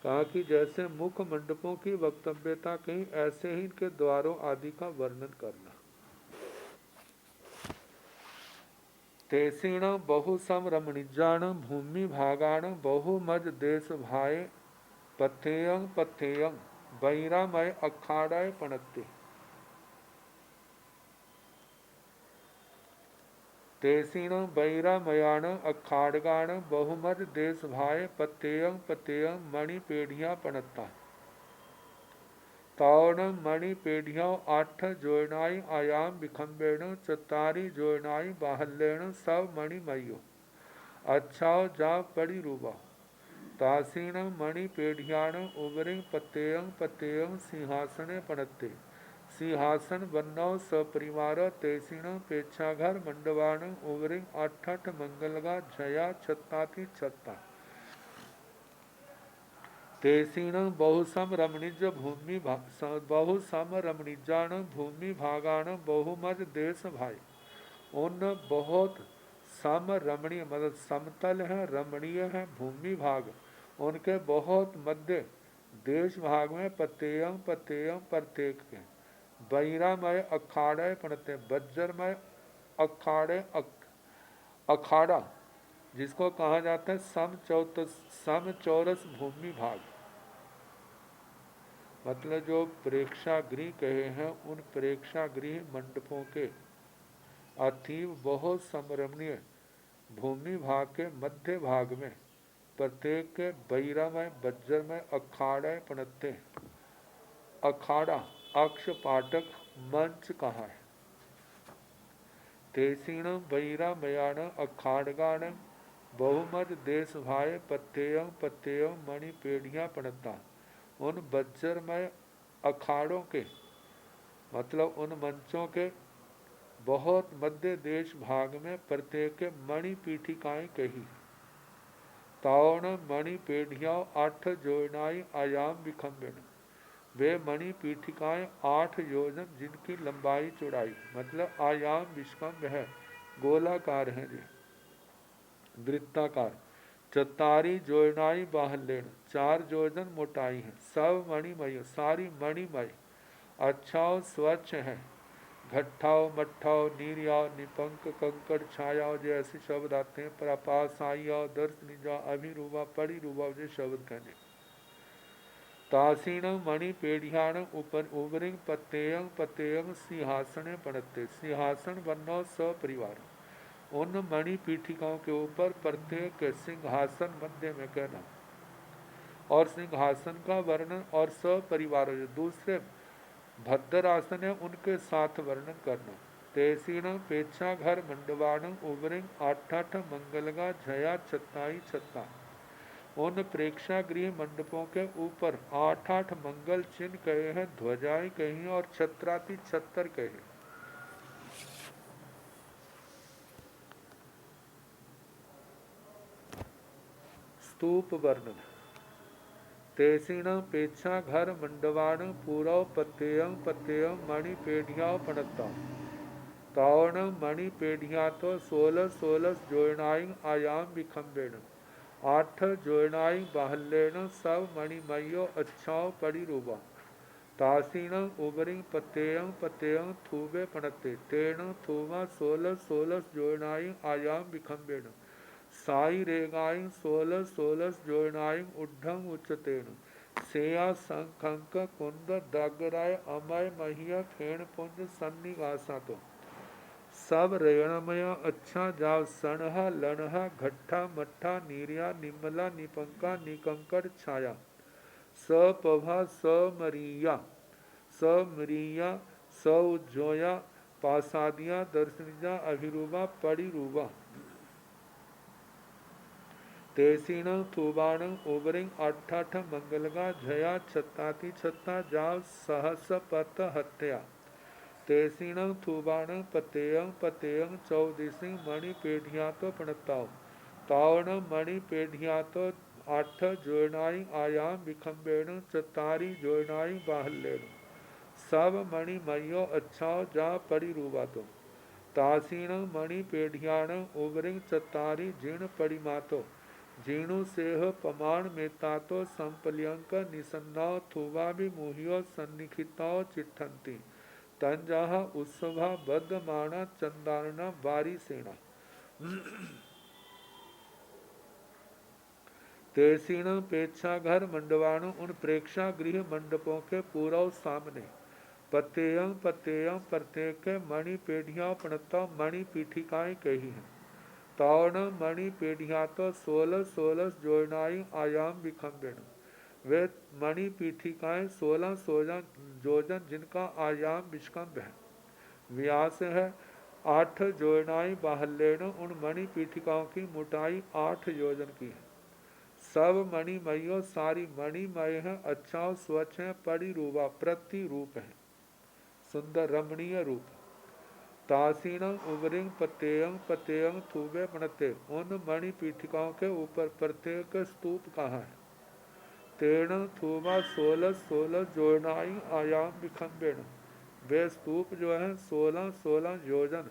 कहा कि जैसे मुख मंडपों की वक्तव्यता कहीं, ऐसे ही इनके द्वारों आदि का वर्णन करना। तेसीण बहु सम रमणिजाण भूमि भागाण बहुमज देश भाए पथेयं पथेयं बैरामय अखाड़ाय पणते, तेसीण बैरामयाण अखाड़गाण बहुमज देश भाए पथेयं पथेयं मणि पेढ़िया पणता, तावण मणि पेढ़ियों आठ जोड़नाई आयाम विखम्बेण चतारी जोड़नाई बाहल्येण सब मणि मयो अच्छाओ जा पड़ी रूबा तासीण मणि पेढ़ियाण उबरिंग पतेयं सिंहासने पणते सिंहासन बन्नौ सपरिवार तेसीण पेच्छाघर मंडवाण उबरिंग अठठ मंगलगा झया छत्ताती छत्ता तेसीण बहुसम रमणिज भूमि बहुसम रमणिजाण भूमि भागाण बहुमज देश भाई उन बहुत सम रमणीय मतलब समतल है रमणीय है भूमि भाग उनके बहुत मध्य देश भाग में पतेयम प्रत्येक के बहिरामय अखाड़े पड़ते बज्जरमय अखाड़ा जिसको कहा जाता है समचौरस भूमि भाग मतलब जो प्रेक्षागृह कहे हैं उन प्रेक्षागृह मंडपों के अतीव बहुत समरमणीय भूमि भाग के मध्य भाग में प्रत्येक के बैरामय बज्जरमय अखाड़े पणते अखाड़ा अक्ष पाटक मंच कहा है तेसीण बैरामयाण अखाड़गाण बहुमत देश भाई पत्ययं मणि पेढ़ियां पणता उन बज्जरमय अखाड़ों के मतलब उन मंचों के बहुत मध्य देश भाग में प्रत्येक के मणि पीठिकाएं कही तावण मणि पेढ़ियां आठ जोड़नाई आयाम विखम्बेण वे मणि पीठिकाएं 8 योजन जिनकी लंबाई चौड़ाई मतलब आयाम विस्कम्भ है गोलाकार है जी वृत्ताकार चतारी जोड़नाई बाहलेण 4 योजन मोटाई है सब मणिमय सारी मणिमय अच्छाओ स्वच्छ है घट्ठाओ मट्ठाओ नीरियाओ निपंक कंकड़ छायाओ जैसे शब्द आते हैं प्रपास साइयाओ दर्शनिजा अभिरूपा परिरूपा जो शब्द कहने तासीण मणि पेढ़ियाण ऊपर उबरिंग पतेयं सिंहासने पड़ते सिंहासन बन्नो सपरिवार उन मणि पीठिकाओं के ऊपर प्रत्येक सिंहासन मध्य में कहना और सिंहासन का वर्णन और सपरिवार दूसरे भद्र आसन है उनके साथ वर्णन करना तेसीण पेच्छा घर मंडवाण उबरिंग आठ मंगलगा झया छत्ताई छत्ता उन प्रेक्षागृह मंडपों के ऊपर 8 मंगल चिन्ह कहे हैं ध्वजाएं कही और छत्राती छत्तर कहे स्तूप वर्णन तेसीण पेच्छा घर मंडवाण पूरव पत्ययं मणि पेढ़िया पणता तावण मणि पेढ़िया तो 16 जोड़नाई आयाम विखम्बेण 8 जोड़नाई बाहल्येण सब मणिमयो अच्छाओ पड़ी रूबा तासीण उबरिंग पत्ययं थूबे पणते तेण थूमा 16 जोड़नाई आयाम विखम्बेण साई रेगाई 16 जोड़नाई उड्ढम उच्चतेण सेया संखंक कुंद दागराय अमय महिया खेण पुंज सन्निवासा तो सब रेणमय अच्छा जाव सणहा लणहा घट्ठा मट्ठा नीरिया निमला निपंका निकंकड़ छाया सपभा समरिया सउज्जोया पासादिया दर्शनिजा अभिरूपा परिरूपा तेसीण थूबाण उबरिंग 8 मंगलगा झया छत्ताती छत्ता जाव सहस पत हत्या तेसीण थूबाण पतेयं चौदिसी मणि पेढ़िया तो पणताओ तावण मणि पेढ़िया तो 8 जोड़नाई आयाम विखम्बेण चतारी जोड़नाई बाहल्येण सब मणि मयो अच्छाओ जा परिरूपा तो तासीण मणि पेढ़ियाण उबरिंग चतारी जीर्ण परिमातो जीणु सेह पमाण मेतातो संपल्यंक निसन्नाओ थुवा भी मुहियो सन्निखिताओ चिट्ठन्ति तंजाहा उत्सभा बद्धमाणा चंदारणा बारी सेना तेसीण पेच्छाघर मंडवाणु उन प्रेक्षागृह मंडपों के पूर्व सामने पत्ययं प्रत्येक मणि पेढ़ियां पणता मणि पीठिकाएं कही हैं तावण मणि पेढ़िया तो 16 जोड़नाई आयाम विखम्बेण वे मणि पीठिकाएं 16 योजन जिनका आयाम विष्कंभ है, व्यास है 8 जोड़नाई बाहल्यण, उन मणि पीठिकाओं की मोटाई 8 योजन की है। सब मणिमयो सारी मणिमय है, अच्छा स्वच्छ है, परिरूपा प्रतिरूप है, सुंदर रमणीय रूप। तासीणं उबरिंग पतेयं पतेयं थूबे बनते, उन मणि पीठिकाओं के ऊपर प्रत्येक स्तूप कहाँ है। तेण थूबा 16 जोड़नाई आयाम विखंबेण, वे स्तूप जो है 16 योजन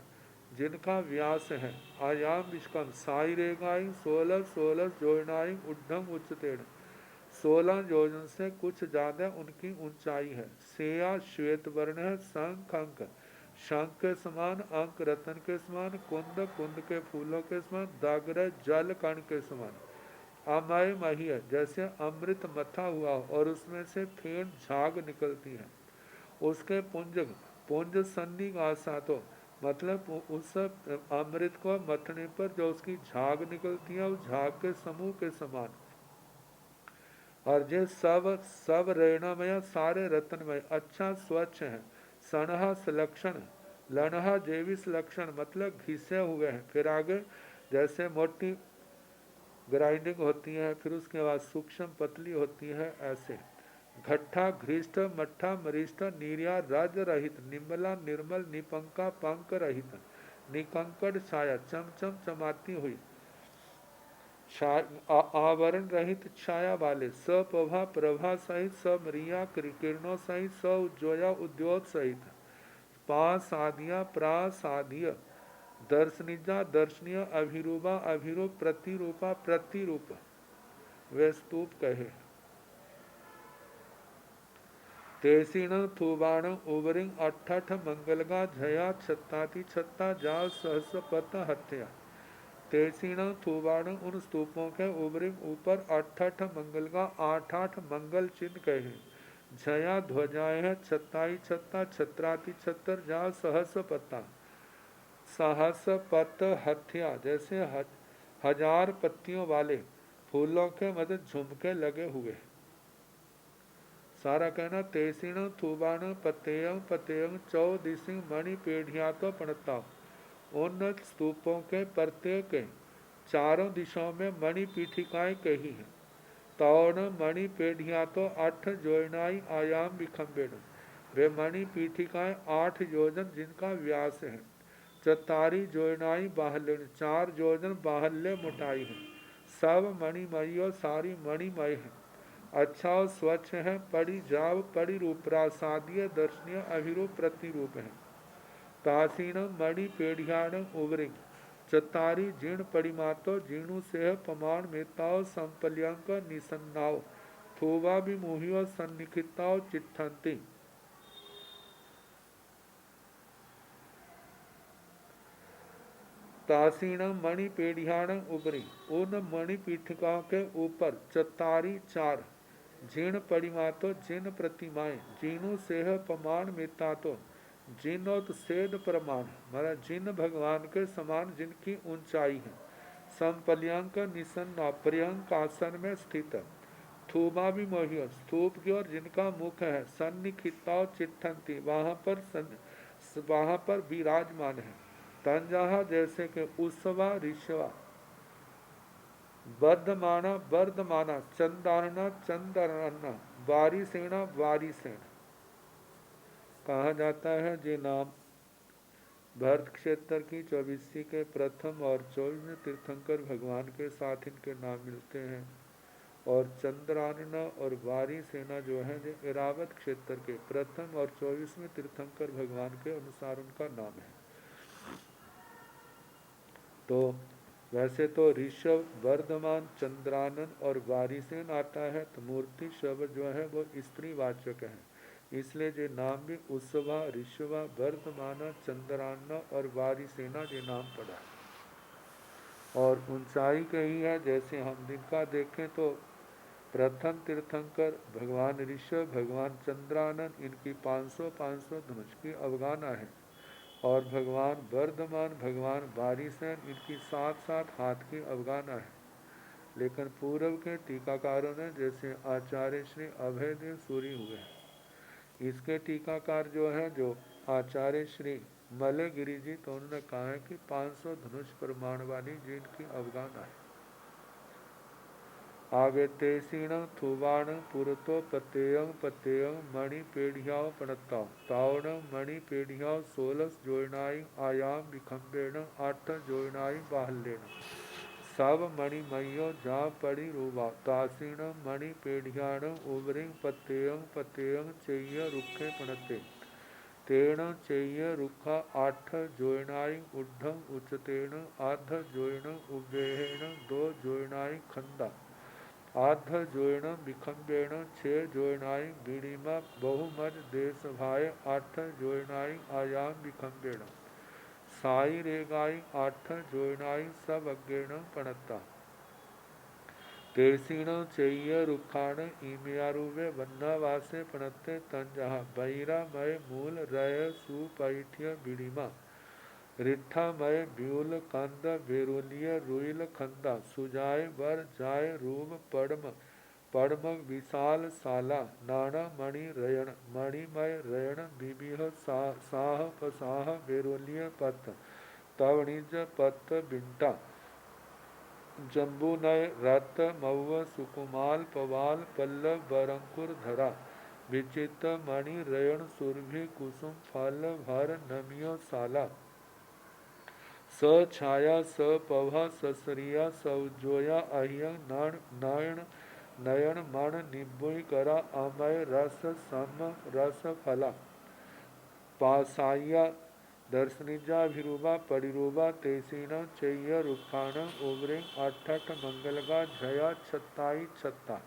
जिनका व्यास है, आयाम विष्कम साई रेगाई 16 जोड़नाई उड्ढम उच्चतेण, 16 योजन से कुछ ज्यादा उनकी ऊंचाई है। सेया श्वेत वर्ण है, शंख अंक शंख के समान, अंक रतन के समान, कुंद कुंद के फूलों के समान, दागर जल कण के समान, अमय मही है जैसे अमृत मथा हुआ और उसमें से फेन झाग निकलती है। उसके पुंज पुंज सन्नी गासा, तो मतलब उस अमृत को मथने पर जो उसकी झाग निकलती है उस झाग के समूह के समान। और ये सब रेणमय सारे रत्नमय, अच्छा स्वच्छ है। सनहा लक्षण लनहा जेविस लक्षण मतलब घिसे हुए हैं। फिर आगे जैसे मोटी ग्राइंडिंग होती है, फिर उसके बाद सूक्ष्म पतली होती है, ऐसे घट्टा घृष्ट मट्ठा मरिष्ठ निर्या रज रहित, निम्बला निर्मल निपंका पंक रहित, निकंकड़ छाया चमचम चमाती हुई, आवरण रहित छाया वाले, सप्रभा प्रभा सहित, समरिया किरणों सहित, स उज्ज्वया उद्योत सहित, पासादिया प्रासादिय, दर्शनिजा दर्शनीय, अभिरूपा अभिरूप, प्रतिरूपा प्रतिरूप, वे स्तूप कहे। तेसीण थूबाण उबरिंग अठठ मंगलगा झया छत्ताति छत्ता जा सहस पत हत्या, तेसीण थूबाण उन स्तूपों के उबरिंग ऊपर अठठ मंगलगा 8 मंगल चिन्ह कहे, झया ध्वजाएं है, छत्ताई छत्ता छत्राति छत्र, जा सहस पत्ता सहस पत हथ्या जैसे हजार पत्तियों वाले फूलों के मध्य झुमके लगे हुए। सारा कहना तेसीण थूबाण पतेयं पतेयं चौदिसी मणि पेढ़िया तो पणता, उन स्तूपों के प्रत्येक चारों दिशाओं में मणि पीठिकाएं कही हैं। तौण मणि पेढ़िया तो 8 जोड़नाई आयाम विखंबेण, वे मणि पीठिकाएं 8 योजन जिनका व्यास है। चतारी जोड़नाई बाहल्य 4 योजन बाहल्य मोटाई है। सब मणिमयो सारी मणिमय है, अच्छा और स्वच्छ है, परिजाव परिरूप प्रासादीय दर्शनीय अभिरूप प्रतिरूप है। तासीण मणि पेढ़ियाण उबरिंग चतारी जीर्ण परिमातो जीणु से पमाण मेताओ संपल्यंक निसन्नाओ, थोवा विमोहियो सन्निखिताओ चिट्ठंती। तासीण मणि पेढ़ियाण उबरी, उन मणि पीठिकाओं के ऊपर चतारी 4 जीर्ण परिमातो जिन प्रतिमाएं, जीनु सेह पमान मितातो जिनोत सेद प्रमाण, माना जिन भगवान के समान जिनकी ऊंचाई है। संपल्यांक निसन्ना पर्यंक आसन में स्थित, थूमा भी मोहियो स्तूप की ओर जिनका मुख है, सन्निखिताओ चिट्ठंती वहां पर विराजमान है। तंजहा जैसे के उत्सवा ऋषवा, वर्धमाना वर्धमाना, चंदारना चंदरना, वारिसेना वारिसेन। कहा जाता है जे नाम भरत क्षेत्र की 24वीं के प्रथम और 24वें तीर्थंकर भगवान के साथ इनके नाम मिलते हैं। और चंद्रानना और वारी सेना जो है जो इरावत क्षेत्र के प्रथम और 24वें तीर्थंकर भगवान के अनुसार उनका नाम है। तो वैसे तो ऋषभ वर्धमान चंद्रानन और वारिसेन आता है, तो मूर्ति शब्द जो है वो स्त्रीवाचक है, इसलिए जो नाम भी उत्सवा ऋषवा वर्धमाना चंद्राना और वारिसेना जो नाम पड़ा है। और ऊंचाई कही है, जैसे हम जिनका देखें तो प्रथम तीर्थंकर भगवान ऋषभ भगवान चंद्रानन, इनकी 500 धनुष की अवगाना है। और भगवान वर्धमान भगवान वारिसेन, इनकी 7 हाथ की अवगाना है। लेकिन पूर्व के टीकाकारों ने, जैसे आचार्य श्री अभयदेव सूरी हुए, इसके टीकाकार जो है जो आचार्य श्री मलयगिरी जी, तो उन्होंने कहा है कि 500 धनुष प्रमाण वाली जिनकी अवगाना है। आगे तेसीण थुवाण पुरतो पतेयं मणि पेढ़ियाव पणताव तावण मणि पेढ़ियाव 16 जोयनाई आयाम विखंबेण 8 जोयनाई बाहलेण सब मणिमयो जा पड़ी रूबा तासीण मणि पेढ़ियाण उबरिंग पतेयं चेय रुखे पणते तेण चेय रुखा 8 जोयनाई उड्ढं उचतेण आध जोयण उबेहेण 2 जोयनाई खंदा आध जोयण विखंबेण 6 जोयनाई बीड़ीमा बहुमज देश भाई 8 जोयनाई आयाम विखंबेण साई रेगाई 8 जोयनाई सब अज्ञेण पणता तेसीण चेय रुखाण ईमियारुवे वन्नावासे पणते तंजहा बहिरा मय मूल रय सुपैठ्य बीड़ीमा रिट्ठामय ब्यूल कंद बेरुलिय रुइल खंदा सुजाय वर जाय रूम पड़म विशाल साला नाना मणि रयण मणिमय रयण बिबिह साह पसाह बेरुलिय पत तवणिज पत बिंटा जम्बूनय रत मऊ सुकुमाल पवाल पल्लव बरंकुर धरा विचित मणि रयण सुरभि कुसुम फल भर नमियो साला स छाया स पवा ससरिया सौजोया अह्य नयन मण निबुई करा अमय रस सम रस फला पासाया दर्शनिजाभिरूबा परिरूबा तेसीण चेय रुखाण उबरिंग अठठ मंगलगा झया छत्ताई छत्ता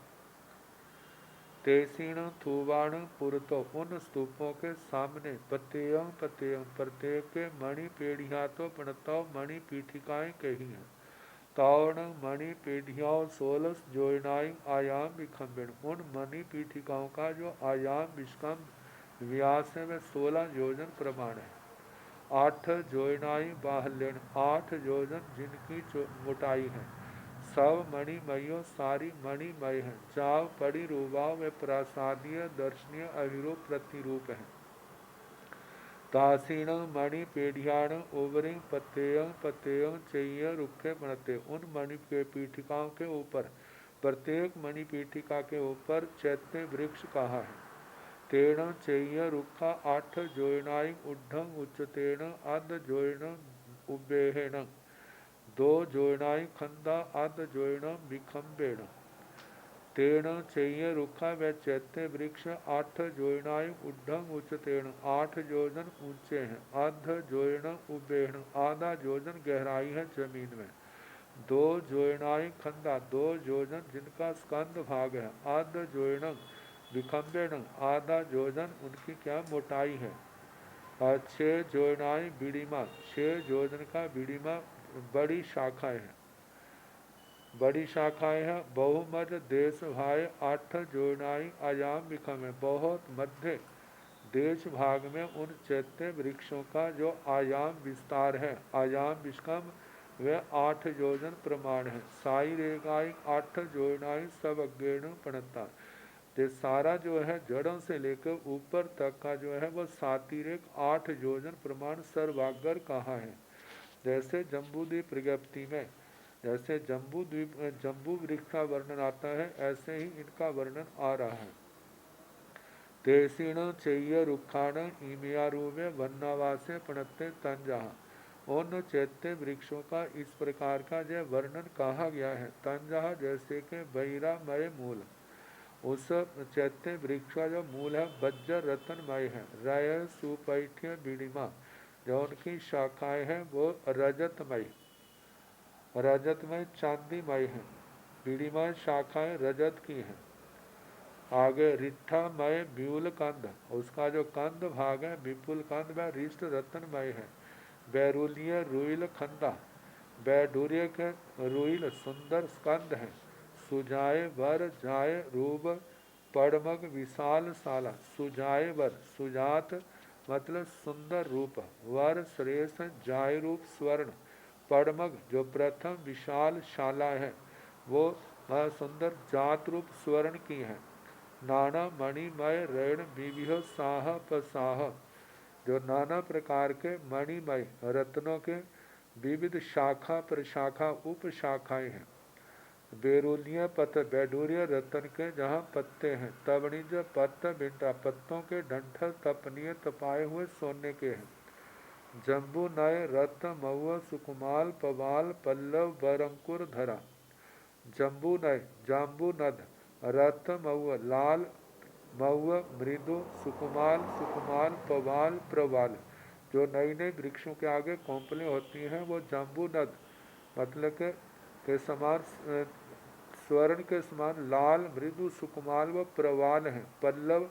तेसीण थूवाण पुरतो उन स्तूपों के सामने पतेयं प्रत्येक के मणि पेढ़िया तो पणताओ मणि पीठिकाएं कही हैं तावण मणि पेढ़ियाओं 16 जोयनाई आयाम विखंबेण उन मणि पीठिकाओं का जो आयाम विस्कंभ व्यास है वह 16 योजन प्रमाण है 8 जोयनाई बाहल्यण 8 योजन जिनकी मोटाई है सब मणिमयो सारी मणिमय है चाव पड़ी रूबाव व प्रासादीय दर्शनीय अभिरूप प्रतिरूप है तासीण मणि पेढ़ियाण ओवरिंग पतेयं चेय रुखे पणते उन मणि के पीठिकाओं के ऊपर प्रत्येक मणि पीठिका के ऊपर चैत्य वृक्ष कहा है तेण चेय रुखा 8 जोयनाई उड्ढं उच्चतेण अध जोयण उबेहेण 2 जोयनाई खंदा अध जोयण विखंबेण तेण चेय रुखा व चैत्य वृक्ष 8 जोयनाई उड्ढं उच्चतेण 8 जोजन ऊंचे हैं अध जोयण उबेहण आधा जोजन गहराई है जमीन में 2 जोयनाई खंदा 2 जोजन जिनका स्कंद भाग है अध जोयण विखंबेण आधा जोजन उनकी क्या मोटाई है 6 जोयनाई बीड़ीमा 6 जोजन का बीड़ीमा बड़ी शाखाएं हैं बहुमध देश भाई 8 जोयनाई आयाम विखम है बहुत मध्य देश भाग में उन चैत्य वृक्षों का जो आयाम विस्तार है आयाम विस्कम वे 8 योजन प्रमाण है साई रेगाई 8 जोयनाई सब अज्ञेण पणता ये सारा जो है जड़ों से लेकर ऊपर तक का जो है वह सातिरेक 8 योजन प्रमाण सर्वागर कहा है जैसे जम्बूद्वीप प्रज्ञप्ति में जैसे जम्बू वृक्ष का वर्णन आता है ऐसे ही इनका वर्णन आ रहा है तेसीण चेय रुखाण ईमियारूवे वन्नावासे पणते तंजहा उन चैत्य वृक्षों का इस प्रकार का जो वर्णन कहा गया है तंजहा जैसे कि बहिरा मय मूल उस चैत्य वृक्ष का जो मूल है वज्र रतनमय है रय सुपैठ्य बीड़िमा जो उनकी शाखाएं हैं वो रजतमय चांदीमय है बीड़ीमय शाखाएं रजत की हैं आगे रिट्ठामय ब्यूल कंद उसका जो कंद भाग है विपुल कंद व रिष्ट रत्नमय है बैरूलीय रुइल खंदा बैडूर्य के रुइल सुंदर स्कंद है सुजाय वर जाय रूप पड़मग विशाल साला सुजाय वर सुजात मतलब सुंदर रूप वर श्रेष्ठ जाय रूप स्वर्ण पड़मग जो प्रथम विशाल शाला है वो वह सुंदर जात रूप स्वर्ण की है। नाना मणिमय रण विविह साह पसाह, जो नाना प्रकार के मणिमय रत्नों के विविध शाखा प्रशाखा उप शाखाएं हैं। बेरुलिया पत्त बैडूरिया रतन के जहाँ पत्ते हैं। तवणिज पत्त बिंटा, पत्तों के डंठल तपनीय तपाए हुए सोने के हैं। जम्बू नय रत्न मऊआ सुकुमाल पवाल पल्लव बरंकुर धरा। जम्बू नय जाम्बू नद रत्न मऊआ लाल मऊआ मृदु सुकुमाल सुकुमाल पवाल प्रवाल, जो नई नई वृक्षों के आगे कोंपलें होती हैं वो जम्बू नद मतलब के समान स्वर्ण के समान लाल मृदु सुकुमाल व प्रवाल हैं। पल्लव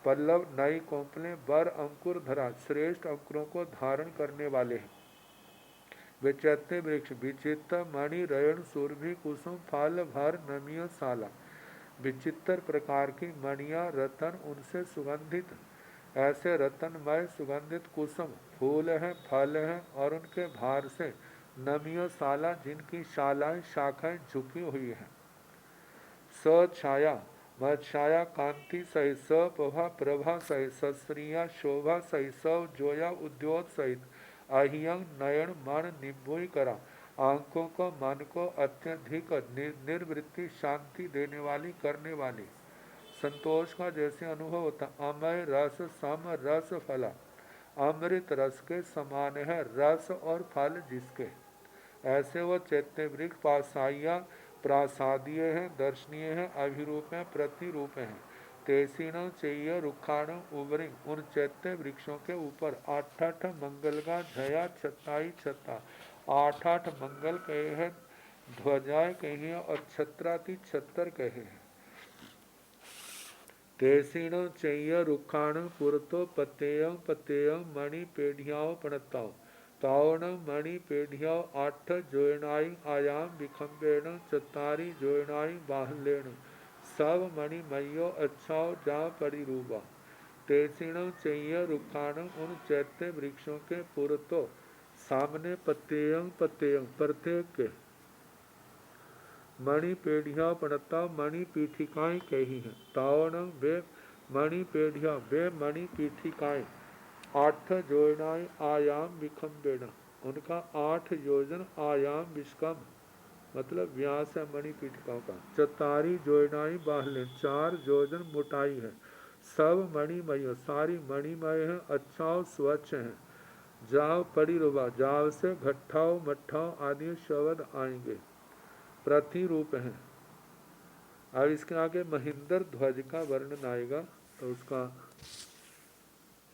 पल्लव नई कोंपलें बर अंकुर धरा, श्रेष्ठ अंकुरों को धारण करने वाले हैं। वे चैत्य वृक्ष विचित्र मणि रयण सुरभि कुसुम फल भर नमिय साला, विचित्र प्रकार की मणिया रतन उनसे सुगंधित, ऐसे रतनमय सुगंधित कुसुम फूल हैं फल हैं और उनके भार से नमिय साला, जिनकी शालाएं शाखाएं झुकी हुई हैं। सछाया मछाया कांति सहित, सप्रभा प्रभा सहित, सस्त्रिया शोभा सहित, सव जोया उद्योत सहित, अहियंग नयन मन निभुई करा, आंखों को मन को अत्यधिक निर्वृत्ति शांति देने वाली करने वाली, संतोष का जैसे अनुभव होता। अमय रस सम रस फला, अमृत रस के समान है रस और फल जिसके, ऐसे वो चैत्य वृक्ष पासाइया प्रासादीय हैं, दर्शनीय हैं, अभिरूप हैं, प्रतिरूप हैं। तेसीण चेय रुखाण उबरिंग, उन चैत्य वृक्षों के ऊपर 8 मंगल का झया छताई छता, 8 मंगल कहे हैं, ध्वजाएं कही हैं और छत्राति छत्र कहे हैं। तेसीण चेय रुखाण पुरतो पतेयं पतेयं मणि पेढ़ियाओं पणताओ, तावण मणि पेढ़ियाओं 8 जोयनाई आयाम विखम्बेण, चतारी जोयनाई बाहलेण, सब मणि मयो अच्छाओ जा पड़ी रूबा। तेसीण चेय रुखाण, उन चैत्य वृक्षों के पुरतो सामने पतेयं पतेयं प्रत्येक के, मणि पेढ़िया पड़ता मणि पीठिकाएं कही हैं। तावण वे मणि पेढ़िया वे मणि पीठिकाएं, 8 जोड़नाएं आयाम विखम्बेण, उनका 8 योजन आयाम विस्कम मतलब व्यास है मणि पीठिकाओं का। चतारी जोड़नाई बाहले, 4 योजन मोटाई है। सब मणिमय सारी मणिमय है, अच्छा स्वच्छ है। जाव पड़ी रुबा, जाव से घट्ठाओ मट्ठाओ आदि शब्द आएंगे, प्रतिरूप हैं। अब इसके आगे महेंद्र ध्वज का वर्णन आएगा, तो उसका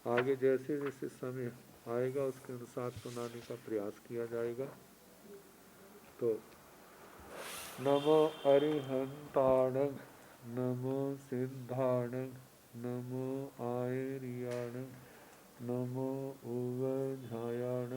आगे जैसे जैसे समय आएगा उसके अनुसार सुनाने का प्रयास किया जाएगा। तो नमो अरिहंताण, नमो सिद्धाण, नमो आयरियाण, नमो उवझायाण,